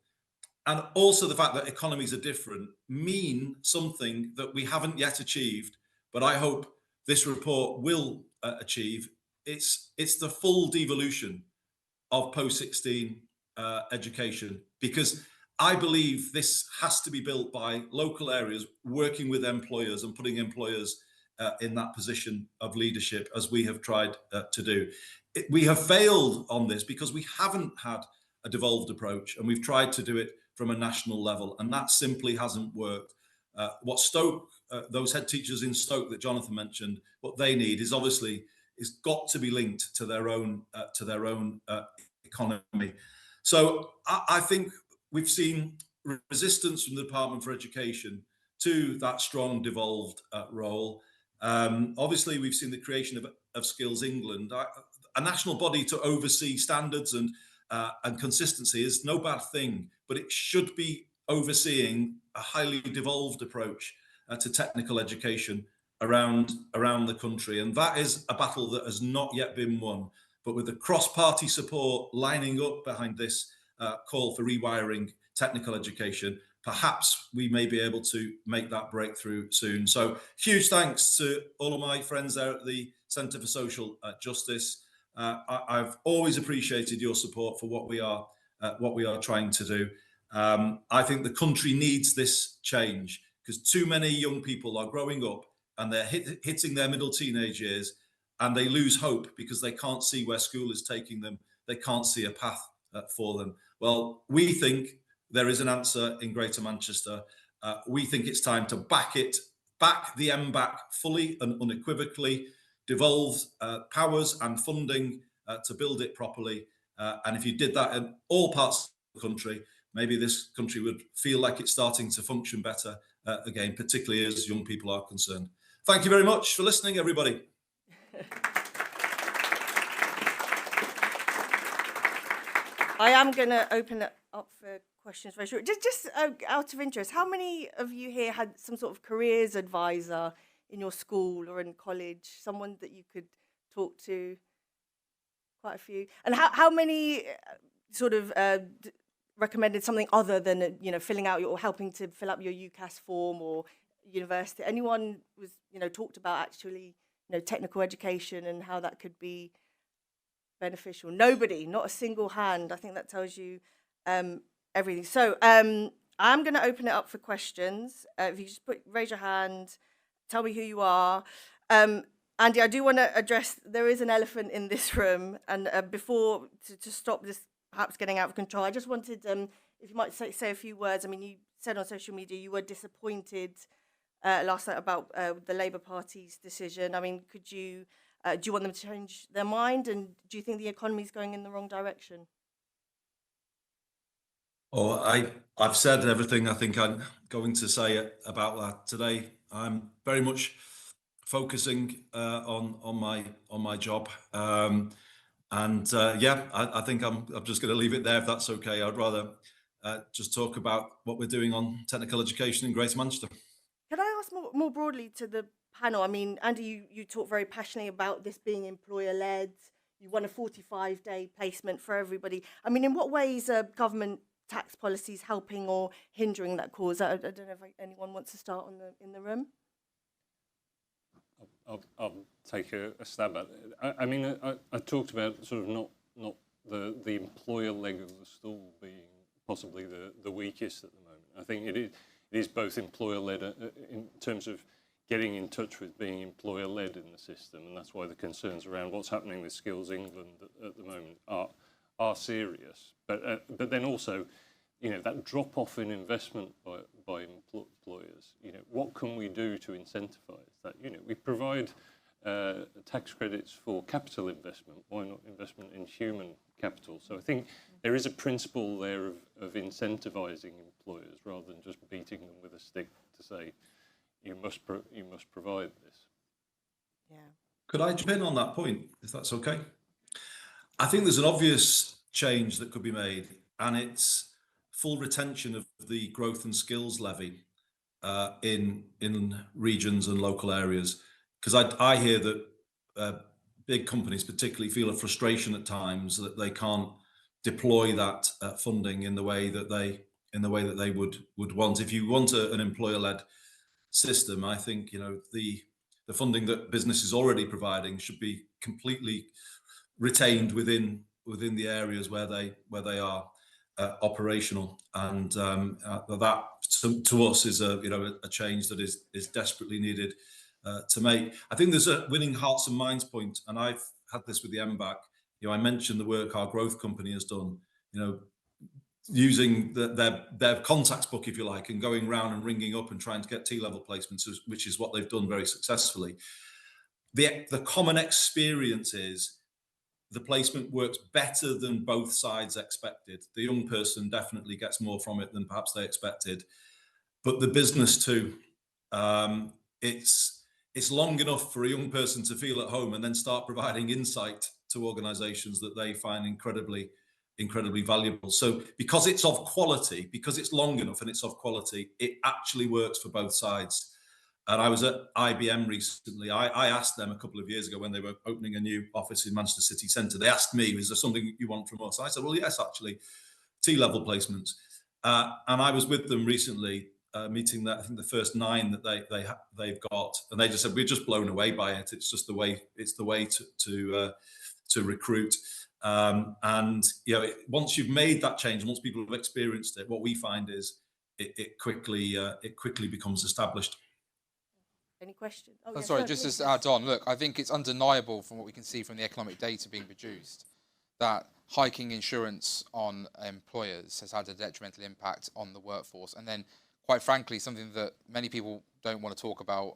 And also the fact that economies are different mean something that we haven't yet achieved, but I hope this report will achieve. It's the full devolution of post-16 education, because I believe this has to be built by local areas working with employers and putting employers in that position of leadership, as we have tried to do. We have failed on this because we haven't had a devolved approach, and we've tried to do it from a national level, and that simply hasn't worked. What Stoke, those head teachers in Stoke that Jonathan mentioned, what they need is got to be linked to their own economy. So I think we've seen resistance from the Department for Education to that strong devolved role. Obviously, we've seen the creation of Skills England. A national body to oversee standards and consistency is no bad thing, but it should be overseeing a highly devolved approach to technical education around the country, and that is a battle that has not yet been won. But with the cross-party support lining up behind this call for rewiring technical education, perhaps we may be able to make that breakthrough soon. So huge thanks to all of my friends there at the Centre for Social Justice. I've always appreciated your support for what we are trying to do. I think the country needs this change because too many young people are growing up and they're hitting their middle teenage years, and they lose hope because they can't see where school is taking them. They can't see a path for them. Well, we think there is an answer in Greater Manchester. We think it's time to back the MBAC fully and unequivocally, devolve powers and funding to build it properly. And if you did that in all parts of the country, maybe this country would feel like it's starting to function better again, particularly as young people are concerned. Thank you very much for listening, everybody. I am going to open it up for questions very short. Just out of interest, how many of you here had some sort of careers advisor in your school or in college, someone that you could talk to? Quite a few. And how many sort of recommended something other than filling out or helping to fill up your UCAS form or university? Anyone was talked about actually technical education and how that could be beneficial? Nobody, not a single hand. I think that tells you everything. So I'm going to open it up for questions. If you just raise your hand, tell me who you are. Andy, I do want to address, there is an elephant in this room, and before, to stop this perhaps getting out of control, I just wanted, if you might say a few words. I mean, you said on social media you were disappointed last night about the Labour Party's decision. I mean, do you want them to change their mind, and do you think the economy is going in the wrong direction? Oh, I've said everything I think I'm going to say about that today. I'm very much focusing on my job, I think I'm just going to leave it there if that's okay. I'd rather just talk about what we're doing on technical education in Greater Manchester. Can I ask more broadly to the panel? I mean, Andy, you talk very passionately about this being employer-led. You want a 45-day placement for everybody. I mean, in what ways are government tax policies helping or hindering that cause? I don't know if anyone wants to start in the room. I'll take a stab at it. I mean, I talked about sort of not the employer leg of the stool being possibly the weakest at the moment. I think it is both employer-led in terms of getting in touch with being employer-led in the system, and that's why the concerns around what's happening with Skills England at the moment are serious. But then also, that drop-off in investment by employers. What can we do to incentivise that? We provide tax credits for capital investment. Why not investment in human capital? So I think there is a principle there of incentivising employers rather than just beating them with a stick to say you must provide this. Yeah. Could I jump in on that point, if that's okay? I think there's an obvious change that could be made, and it's full retention of the growth and skills levy in regions and local areas. Because I hear that big companies particularly feel a frustration at times that they can't deploy that funding in the way that they would want. If you want an employer-led system, I think the funding that business is already providing should be completely retained within the areas where they are operational, and that to us is a change that is desperately needed to make. I think there's a winning hearts and minds point, and I've had this with the MBAC. I mentioned the work our growth company has done. Using their contacts book, if you like, and going round and ringing up and trying to get T-level placements, which is what they've done very successfully. The common experience is the placement works better than both sides expected. The young person definitely gets more from it than perhaps they expected, but the business too. It's long enough for a young person to feel at home and then start providing insight to organisations that they find incredibly incredibly valuable. So because it's of quality, because it's long enough and it's of quality, it actually works for both sides. And I was at IBM recently. I asked them a couple of years ago when they were opening a new office in Manchester City Centre. They asked me, is there something you want from us? I said, well, yes, actually, T-level placements. And I was with them recently, meeting that I think the first 9 that they've got, and they just said we're just blown away by it. It's just the way to recruit. And once you've made that change, and once people have experienced it, what we find is it quickly becomes established. Any questions? Oh, I'm sorry, just to add on, look, I think it's undeniable from what we can see from the economic data being produced that hiking insurance on employers has had a detrimental impact on the workforce. And then, quite frankly, something that many people don't want to talk about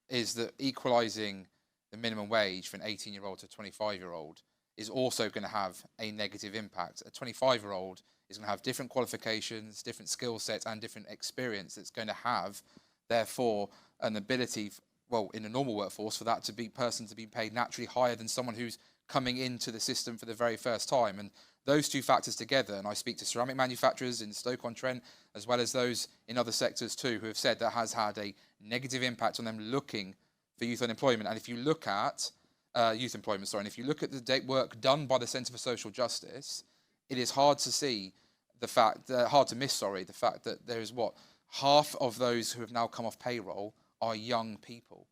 is that equalising the minimum wage for an 18-year-old to a 25-year-old is also going to have a negative impact. A 25-year-old is going to have different qualifications, different skill sets, and different experience that's going to have, therefore, an ability, in a normal workforce, for that person to be paid naturally higher than someone who's coming into the system for the very first time. And those two factors together, and I speak to ceramic manufacturers in Stoke-on-Trent, as well as those in other sectors too, who have said that has had a negative impact on them looking for youth unemployment. And if you look at and if you look at the work done by the Centre for Social Justice, it is hard to see the fact, the fact that there is half of those who have now come off payroll are young people.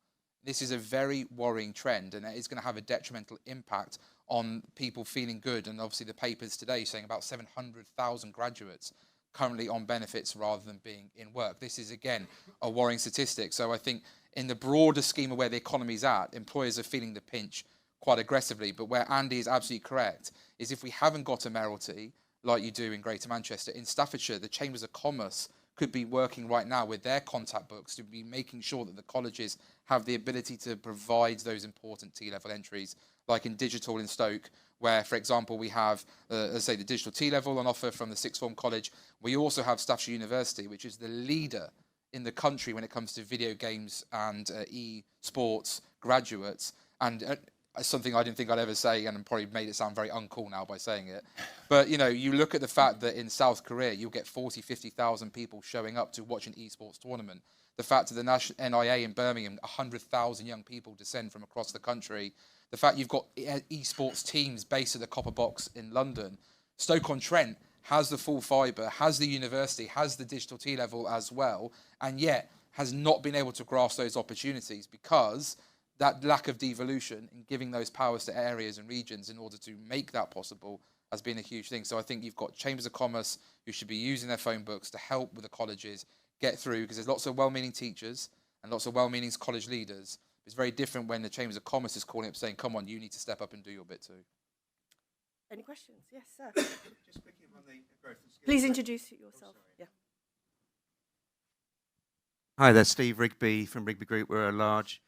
This is a very worrying trend, and it is going to have a detrimental impact on people feeling good. And obviously the papers today saying about 700,000 graduates currently on benefits rather than being in work. This is, again, a worrying statistic. So I think in the broader scheme of where the economy's at, employers are feeling the pinch quite aggressively. But where Andy is absolutely correct is if we haven't got a mayoralty like you do in Greater Manchester, in Staffordshire, the Chambers of Commerce could be working right now with their contact books to be making sure that the colleges have the ability to provide those important T-level entries, like in digital in Stoke, where, for example, we have, let's say, the digital T-level on offer from the Sixth Form College. We also have Staffordshire University, which is the leader in the country when it comes to video games and e-sports graduates. And something I didn't think I'd ever say, and probably made it sound very uncool now by saying it. But, you look at the fact that in South Korea, you'll get 40, 50,000 people showing up to watch an esports tournament. The fact that the National NIA in Birmingham, 100,000 young people descend from across the country. The fact you've got esports teams based at the Copper Box in London. Stoke-on-Trent has the full fibre, has the university, has the digital T-level as well, and yet has not been able to grasp those opportunities because that lack of devolution in giving those powers to areas and regions in order to make that possible has been a huge thing. So I think you've got Chambers of Commerce who should be using their phone books to help with the colleges get through, because there's lots of well-meaning teachers and lots of well-meaning college leaders. It's very different when the Chambers of Commerce is calling up saying, come on, you need to step up and do your bit too. Any questions? Yes, sir. Just picking up on the growth and skills. Please introduce yourself. Yeah. Hi there, Steve Rigby from Rigby Group. We're a large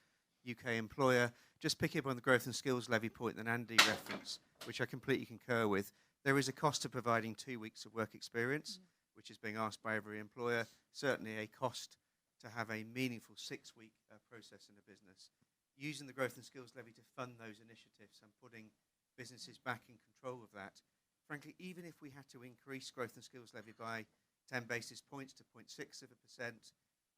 UK employer. Just picking up on the growth and skills levy point that Andy referenced, which I completely concur with. There is a cost to providing 2 weeks of work experience, which is being asked by every employer. Certainly a cost to have a meaningful 6-week process in a business. Using the growth and skills levy to fund those initiatives and putting businesses back in control of that. Frankly, even if we had to increase growth and skills levy by 10 basis points to 0.6%,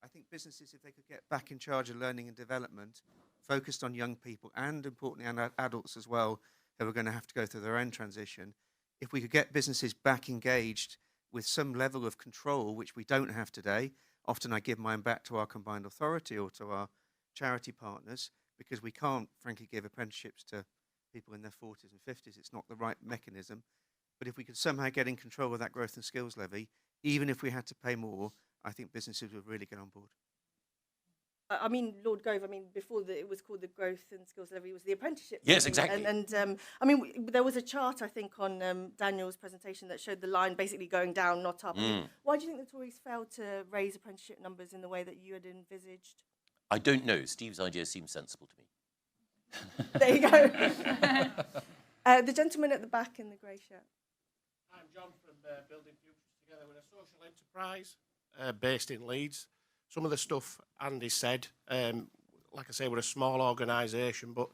I think businesses, if they could get back in charge of learning and development, focused on young people and, importantly, on adults as well, who are going to have to go through their own transition, if we could get businesses back engaged with some level of control, which we don't have today. Often I give mine back to our combined authority or to our charity partners, because we can't, frankly, give apprenticeships to people in their 40s and 50s. It's not the right mechanism. But if we could somehow get in control of that growth and skills levy, even if we had to pay more, I think businesses would really get on board. I mean, Lord Gove, before it was called the Growth and Skills Levy, it was the apprenticeship. Yes, exactly. And there was a chart, I think, on Daniel's presentation that showed the line basically going down, not up. Why do you think the Tories failed to raise apprenticeship numbers in the way that you had envisaged? I don't know. Steve's idea seems sensible to me. There you go. The gentleman at the back in the grey shirt. I'm John from Building Futures Together. We're a social enterprise based in Leeds. Some of the stuff Andy said, like I say, we're a small organisation, but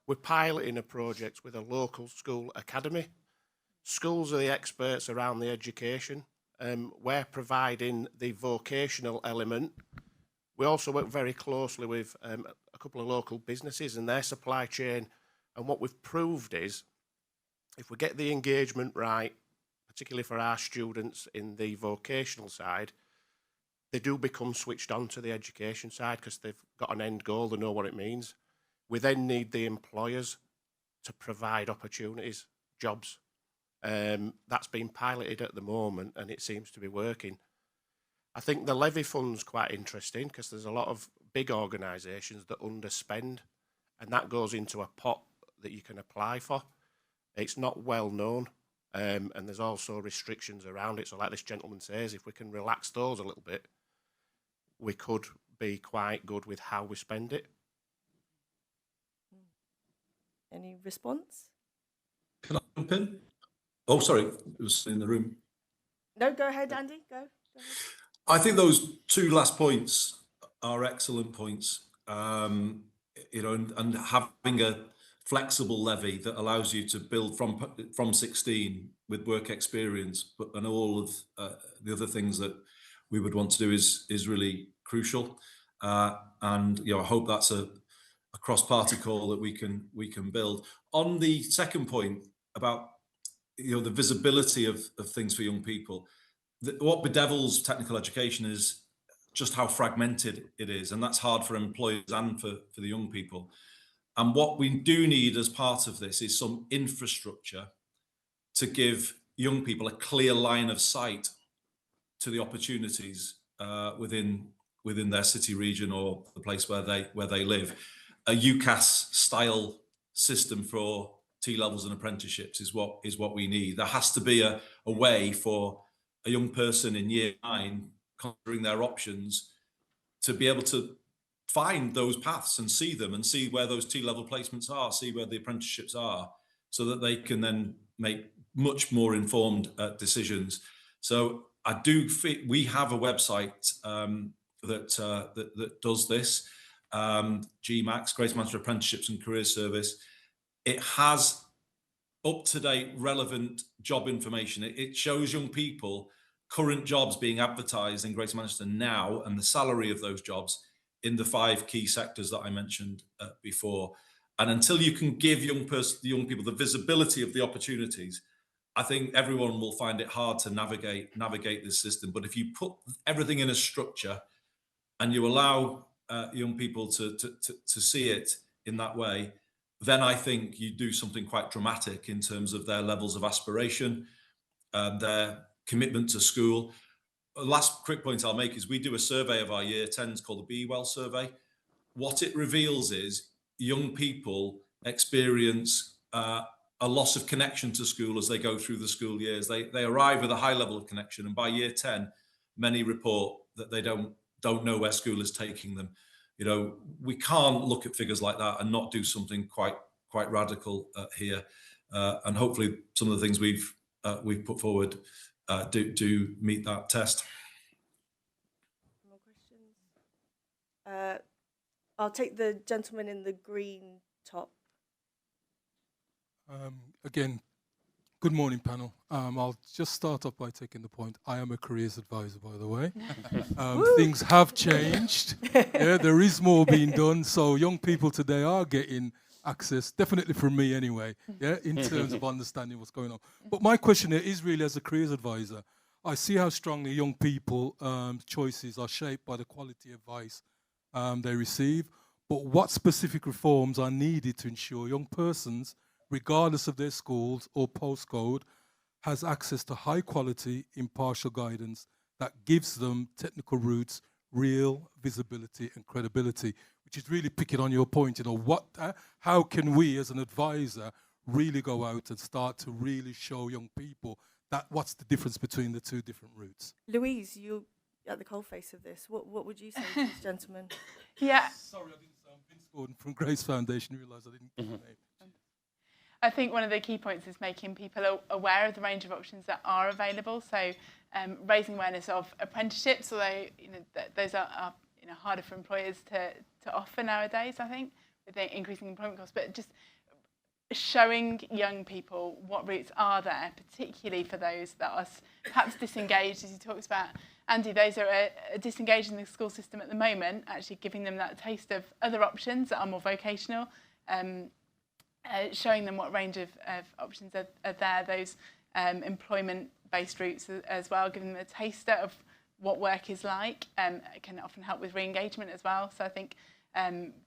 we're piloting a project with a local school academy. schools are the experts around the education. We're providing the vocational element. We also work very closely with a couple of local businesses and their supply chain. And what we've proved is, if we get the engagement right, particularly for our students in the vocational side, they do become switched on to the education side because they've got an end goal, they know what it means. We then need the employers to provide opportunities, jobs. That's been piloted at the moment and it seems to be working. I think the levy fund's quite interesting because there's a lot of big organisations that underspend and that goes into a pot that you can apply for. It's not well known and there's also restrictions around it. So like this gentleman says, if we can relax those a little bit, we could be quite good with how we spend it. Any response? Can I jump in? Oh, sorry, it was in the room. No, go ahead, Andy. Go ahead. I think those two last points are excellent points. You know, and having a flexible levy that allows you to build from 16 with work experience, but and all of the other things that we would want to do is really crucial. And you know, I hope that's a cross-party call that we can build. On the second point about the visibility of things for young people, what bedevils technical education is just how fragmented it is, and that's hard for employers and for the young people. And what we do need as part of this is some infrastructure to give young people a clear line of sight to the opportunities within their city, region, or the place where they live. A UCAS style system for T-levels and apprenticeships is what we need. There has to be a way for a young person in year 9 considering their options to be able to find those paths and see them and see where those T-level placements are, see where the apprenticeships are, so that they can then make much more informed decisions. So I do think we have a website that does this. GMAX, Greater Manchester Apprenticeships and Career Service. It has up-to-date, relevant job information. It shows young people current jobs being advertised in Greater Manchester now and the salary of those jobs in the 5 key sectors that I mentioned before. And until you can give young people the visibility of the opportunities, I think everyone will find it hard to navigate this system. But if you put everything in a structure and you allow young people to see it in that way, then I think you do something quite dramatic in terms of their levels of aspiration, their commitment to school. The last quick point I'll make is we do a survey of our year 10s called the Be Well survey. What it reveals is young people experience a loss of connection to school as they go through the school years. They arrive with a high level of connection, and by year 10, many report that they don't know where school is taking them. You know, we can't look at figures like that and not do something quite radical here. And hopefully, some of the things we've put forward do meet that test. More questions? I'll take the gentleman in the green top. Again, good morning, panel. I'll just start off by taking the point. I am a careers advisor, by the way. Things have changed. Yeah, there is more being done. So young people today are getting access, definitely from me anyway, yeah, in terms of understanding what's going on. But my question here is really, as a careers advisor, I see how strongly young people choices are shaped by the quality advice they receive. But what specific reforms are needed to ensure young persons, regardless of their schools or postcode, has access to high quality, impartial guidance that gives them technical routes, real visibility and credibility, which is really picking on your point, you know, how can we as an advisor really go out and start to really show young people that what's the difference between the two different routes? Louise, you're at the coalface of this. What would you say to this gentleman? Yeah. Sorry, I didn't sound Vince Gordon from Grace Foundation. Realised I didn't get the name. I think one of the key points is making people aware of the range of options that are available. So raising awareness of apprenticeships, although those are harder for employers to offer nowadays, I think, with the increasing employment costs. But just showing young people what routes are there, particularly for those that are perhaps disengaged, as he talks about. Andy, those are disengaged in the school system at the moment, actually giving them that taste of other options that are more vocational, showing them what range of options are there, those employment-based routes as well, giving them a taster of what work is like, can often help with re-engagement as well. So I think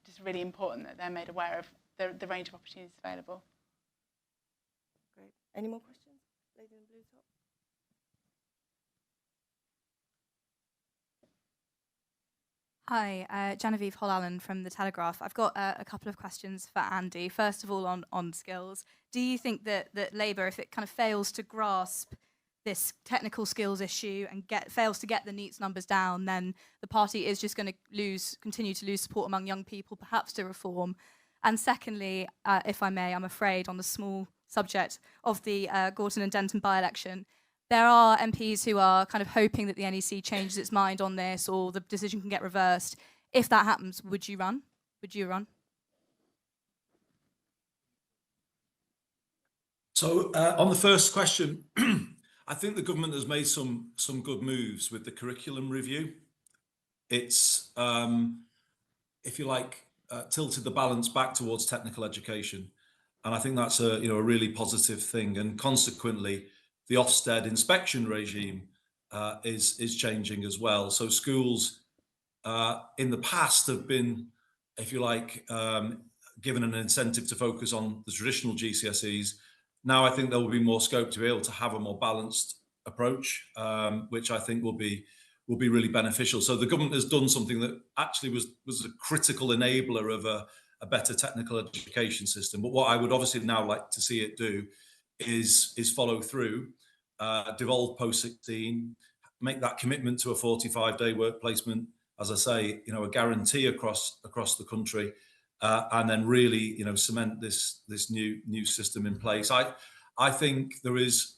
just really important that they're made aware of the range of opportunities available. Great. Any more questions? Lady in blue top. Hi, Genevieve Hall-Allen from The Telegraph. I've got a couple of questions for Andy. First of all, on skills. Do you think that Labour, if it kind of fails to grasp this technical skills issue and fails to get the NEETs numbers down, then the party is just going to continue to lose support among young people, perhaps to reform? And secondly, if I may, I'm afraid, on the small subject of the Gorton and Denton by-election, there are MPs who are kind of hoping that the NEC changes its mind on this or the decision can get reversed. If that happens, would you run? Would you run? So on the first question, I think the government has made some good moves with the curriculum review. It's, if you like, tilted the balance back towards technical education. And I think that's a really positive thing. And consequently, the Ofsted inspection regime is changing as well. So schools in the past have been, if you like, given an incentive to focus on the traditional GCSEs. Now I think there will be more scope to be able to have a more balanced approach, which I think will be really beneficial. So the government has done something that actually was a critical enabler of a better technical education system. But what I would obviously now like to see it do is follow through, devolve post-16, make that commitment to a 45-day work placement, as I say, a guarantee across the country, and then really, cement this new system in place. I think there is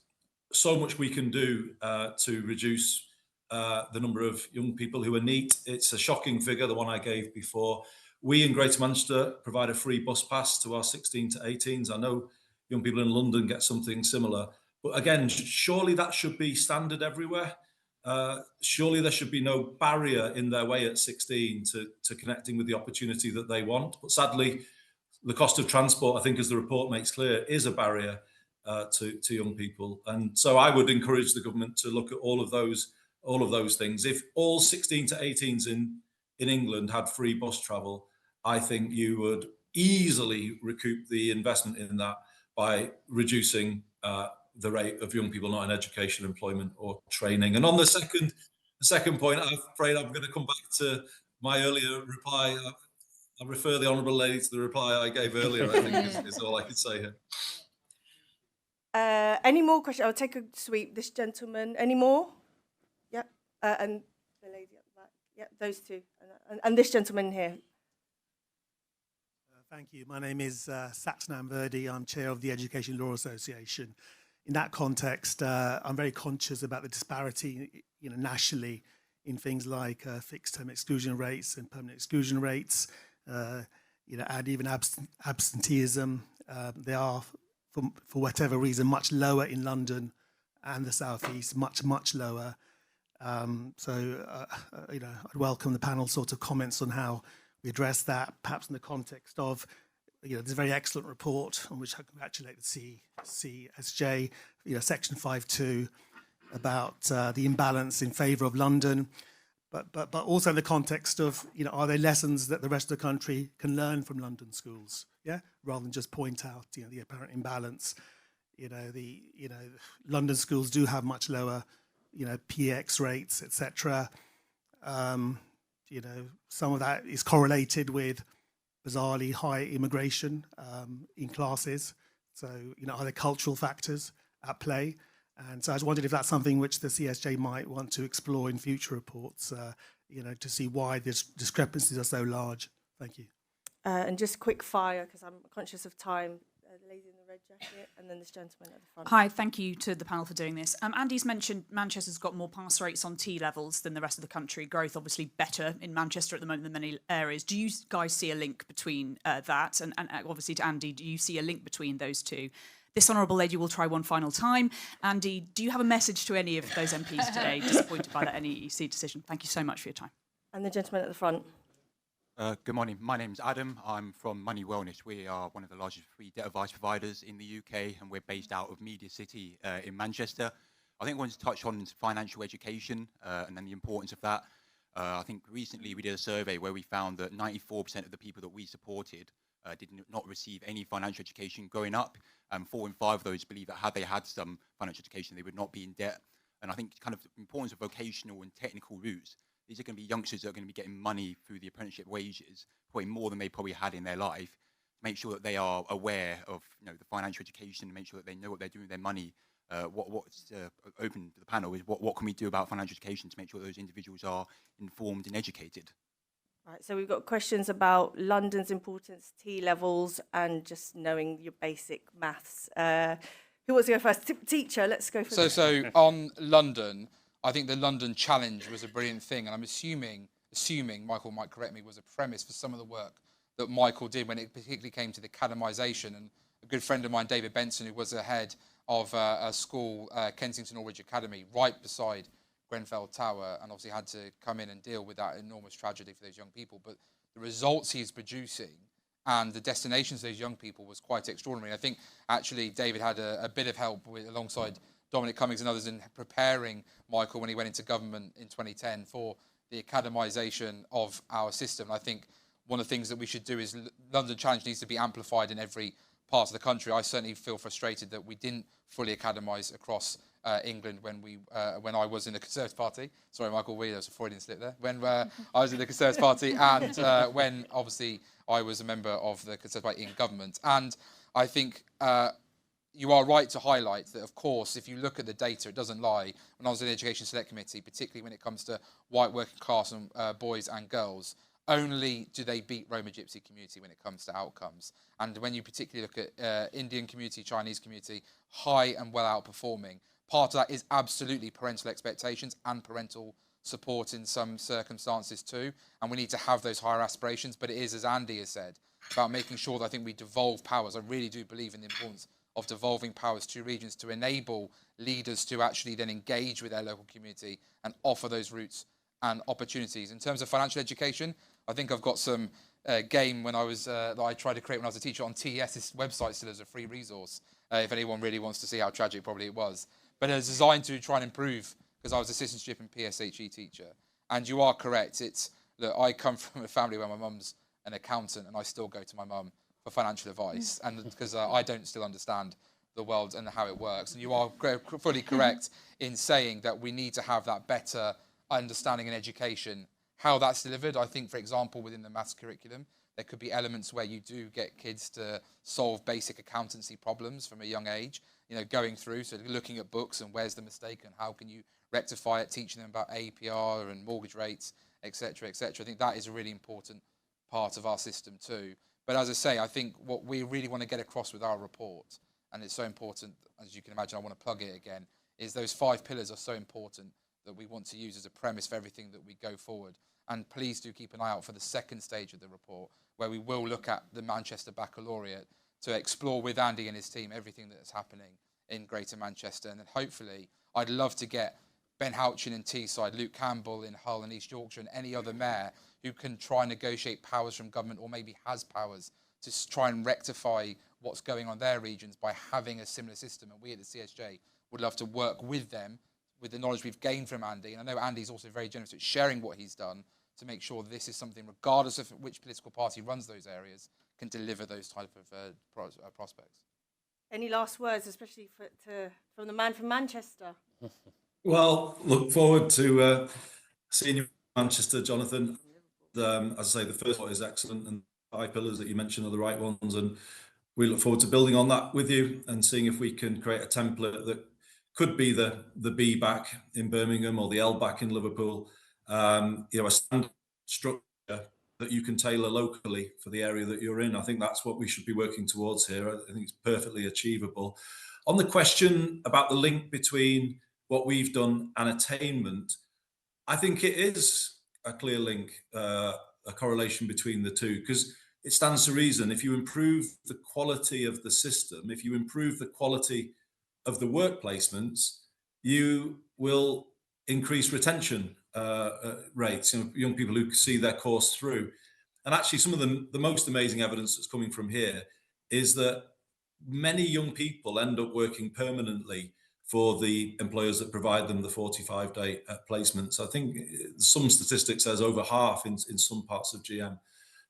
so much we can do to reduce the number of young people who are NEET. It's a shocking figure, the one I gave before. We in Greater Manchester provide a free bus pass to our 16 to 18s. I know young people in London get something similar. But again, surely that should be standard everywhere. Surely there should be no barrier in their way at 16 to connecting with the opportunity that they want. But sadly, the cost of transport, I think, as the report makes clear, is a barrier to young people. And so I would encourage the government to look at all of those things. If all 16 to 18s in England had free bus travel, I think you would easily recoup the investment in that by reducing the rate of young people not in education, employment or training. And on the second point, I'm afraid I'm going to come back to my earlier reply. I refer the Honourable Lady to the reply I gave earlier, I think is all I could say here. Any more questions? I'll take a sweep. This gentleman. Any more? Yeah. And the lady at the back. Yeah, those two. And this gentleman here. Thank you. My name is Satnam Verdi. I'm chair of the Education Law Association. In that context, I'm very conscious about the disparity, nationally in things like fixed-term exclusion rates and permanent exclusion rates, and even absenteeism. They are, for whatever reason, much lower in London and the South East, much lower. I'd welcome the panel's sort of comments on how we address that, perhaps in the context of, there's a very excellent report on which I congratulate the CSJ, section 5.2, about the imbalance in favour of London, but also in the context of, are there lessons that the rest of the country can learn from London schools, rather than just point out, the apparent imbalance. London schools do have much lower, PX rates, etc. Some of that is correlated with bizarrely high immigration in classes. So, are there cultural factors at play? And so I just wondered if that's something which the CSJ might want to explore in future reports, to see why these discrepancies are so large. Thank you. And just quick fire, because I'm conscious of time. the lady in the red jacket, and then this gentleman at the front. Hi, thank you to the panel for doing this. Andy's mentioned Manchester's got more pass rates on T levels than the rest of the country. Growth obviously better in Manchester at the moment than many areas. Do you guys see a link between that? And obviously to Andy, do you see a link between those two? This honourable lady will try one final time. Andy, do you have a message to any of those MPs today disappointed by that NEC decision? Thank you so much for your time. And the gentleman at the front. Good morning. My name's Adam. I'm from Money Wellness. We are one of the largest free debt advice providers in the UK, and we're based out of Media City in Manchester. I think I wanted to touch on financial education and then the importance of that. I think recently we did a survey where we found that 94% of the people that we supported did not receive any financial education growing up, and 4 in 5 of those believe that had they had some financial education, they would not be in debt. And I think kind of the importance of vocational and technical routes. These are going to be youngsters that are going to be getting money through the apprenticeship wages, probably more than they probably had in their life. Make sure that they are aware of the financial education, make sure that they know what they're doing with their money. What's open to the panel is what can we do about financial education to make sure those individuals are informed and educated. Right, so we've got questions about London's importance, T levels, and just knowing your basic maths. Who wants to go first? Teacher, let's go first. So on London, I think the London Challenge was a brilliant thing, and I'm assuming Michael might correct me, was a premise for some of the work that Michael did when it particularly came to the academisation. And a good friend of mine, David Benson, who was the head of a school, Kensington Aldridge Academy, right beside Grenfell Tower, and obviously had to come in and deal with that enormous tragedy for those young people. But the results he's producing and the destinations of those young people was quite extraordinary. I think actually David had a bit of help alongside Dominic Cummings and others in preparing Michael when he went into government in 2010 for the academisation of our system. I think one of the things that we should do is London Challenge needs to be amplified in every part of the country. I certainly feel frustrated that we didn't fully academise across England when I was in the Conservative Party. Sorry, Michael, there was a Freudian slip there. When I was in the Conservative Party and when obviously I was a member of the Conservative Party in government. And I think you are right to highlight that, of course, if you look at the data, it doesn't lie. When I was in the Education Select Committee, particularly when it comes to white working class and boys and girls, only do they beat Roma Gypsy community when it comes to outcomes. And when you particularly look at Indian community, Chinese community, high and well outperforming, part of that is absolutely parental expectations and parental support in some circumstances too. And we need to have those higher aspirations. But it is, as Andy has said, about making sure that I think we devolve powers. I really do believe in the importance of devolving powers to regions to enable leaders to actually then engage with their local community and offer those routes and opportunities. In terms of financial education, I think I've got some game when I was that I tried to create when I was a teacher on TES's website still as a free resource, if anyone really wants to see how tragic probably it was. But it was designed to try and improve, because I was a citizenship and PSHE teacher. And you are correct, look, I come from a family where my mum's an accountant and I still go to my mum for financial advice, and because I don't still understand the world and how it works. And you are fully correct in saying that we need to have that better understanding and education. How that's delivered, I think, for example, within the maths curriculum, there could be elements where you do get kids to solve basic accountancy problems from a young age, going through, so looking at books and where's the mistake and how can you rectify it, teaching them about APR and mortgage rates, etc., etc. I think that is a really important part of our system too. But as I say, I think what we really want to get across with our report, and it's so important, as you can imagine, I want to plug it again, is those 5 pillars are so important that we want to use as a premise for everything that we go forward. And please do keep an eye out for the second stage of the report, where we will look at the Manchester Baccalaureate to explore with Andy and his team everything that's happening in Greater Manchester. And then hopefully, I'd love to get Ben Houchin in Teesside, Luke Campbell in Hull and East Yorkshire, and any other mayor who can try and negotiate powers from government, or maybe has powers to try and rectify what's going on in their regions by having a similar system. And we at the CSJ would love to work with them with the knowledge we've gained from Andy. And I know Andy's also very generous at sharing what he's done to make sure this is something, regardless of which political party runs those areas, can deliver those type of prospects. Any last words, especially from the man from Manchester? Well, look forward to seeing you in Manchester, Jonathan. As I say, the first one is excellent, and 5 pillars that you mentioned are the right ones, and we look forward to building on that with you and seeing if we can create a template that could be the B back in Birmingham or the L back in Liverpool. A standard structure that you can tailor locally for the area that you're in. I think that's what we should be working towards here. I think it's perfectly achievable. On the question about the link between what we've done and attainment, I think it is a clear link, a correlation between the two, because it stands to reason. If you improve the quality of the system, if you improve the quality of the work placements, you will increase retention rates, young people who see their course through. And actually, some of the most amazing evidence that's coming from here is that many young people end up working permanently for the employers that provide them the 45-day placements. I think some statistics says over half in some parts of GM.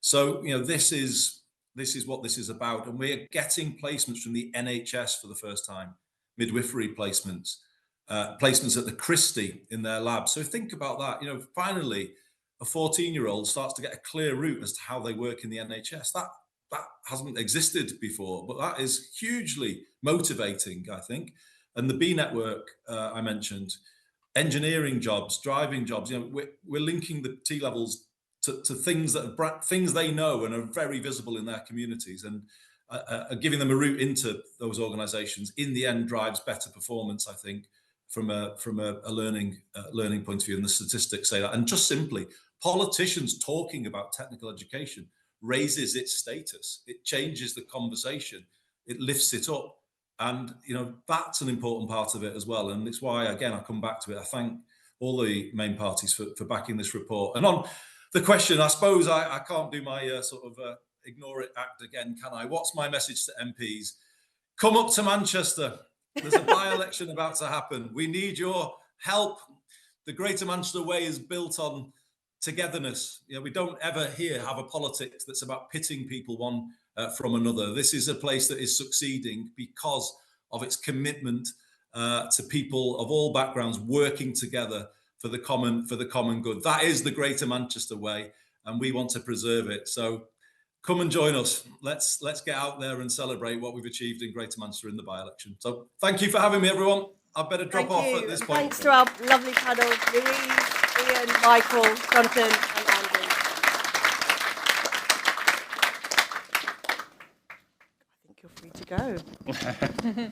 So, this is what this is about. And we're getting placements from the NHS for the first time, midwifery placements, placements at the Christie in their lab. So think about that. Finally, a 14-year-old starts to get a clear route as to how they work in the NHS. That hasn't existed before, but that is hugely motivating, I think. And the B network I mentioned, engineering jobs, driving jobs. We're linking the T levels to things things they know and are very visible in their communities, and giving them a route into those organisations in the end drives better performance, I think, from a learning point of view. And the statistics say that. And just simply, politicians talking about technical education raises its status. It changes the conversation. It lifts it up. And, that's an important part of it as well. And it's why, again, I come back to it. I thank all the main parties for backing this report. And on the question, I suppose I can't do my ignore it act again, can I? What's my message to MPs? Come up to Manchester. There's a by-election about to happen. We need your help. The Greater Manchester Way is built on togetherness. We don't ever here have a politics that's about pitting people one from another. This is a place that is succeeding because of its commitment to people of all backgrounds working together for the common good. That is the Greater Manchester Way, and we want to preserve it. So come and join us. Let's get out there and celebrate what we've achieved in Greater Manchester in the by-election. So thank you for having me, everyone. I better drop off at this point. Thanks to our lovely panel, Louise, Ian, Michael, Jonathan, and Andy. I think you're free to go.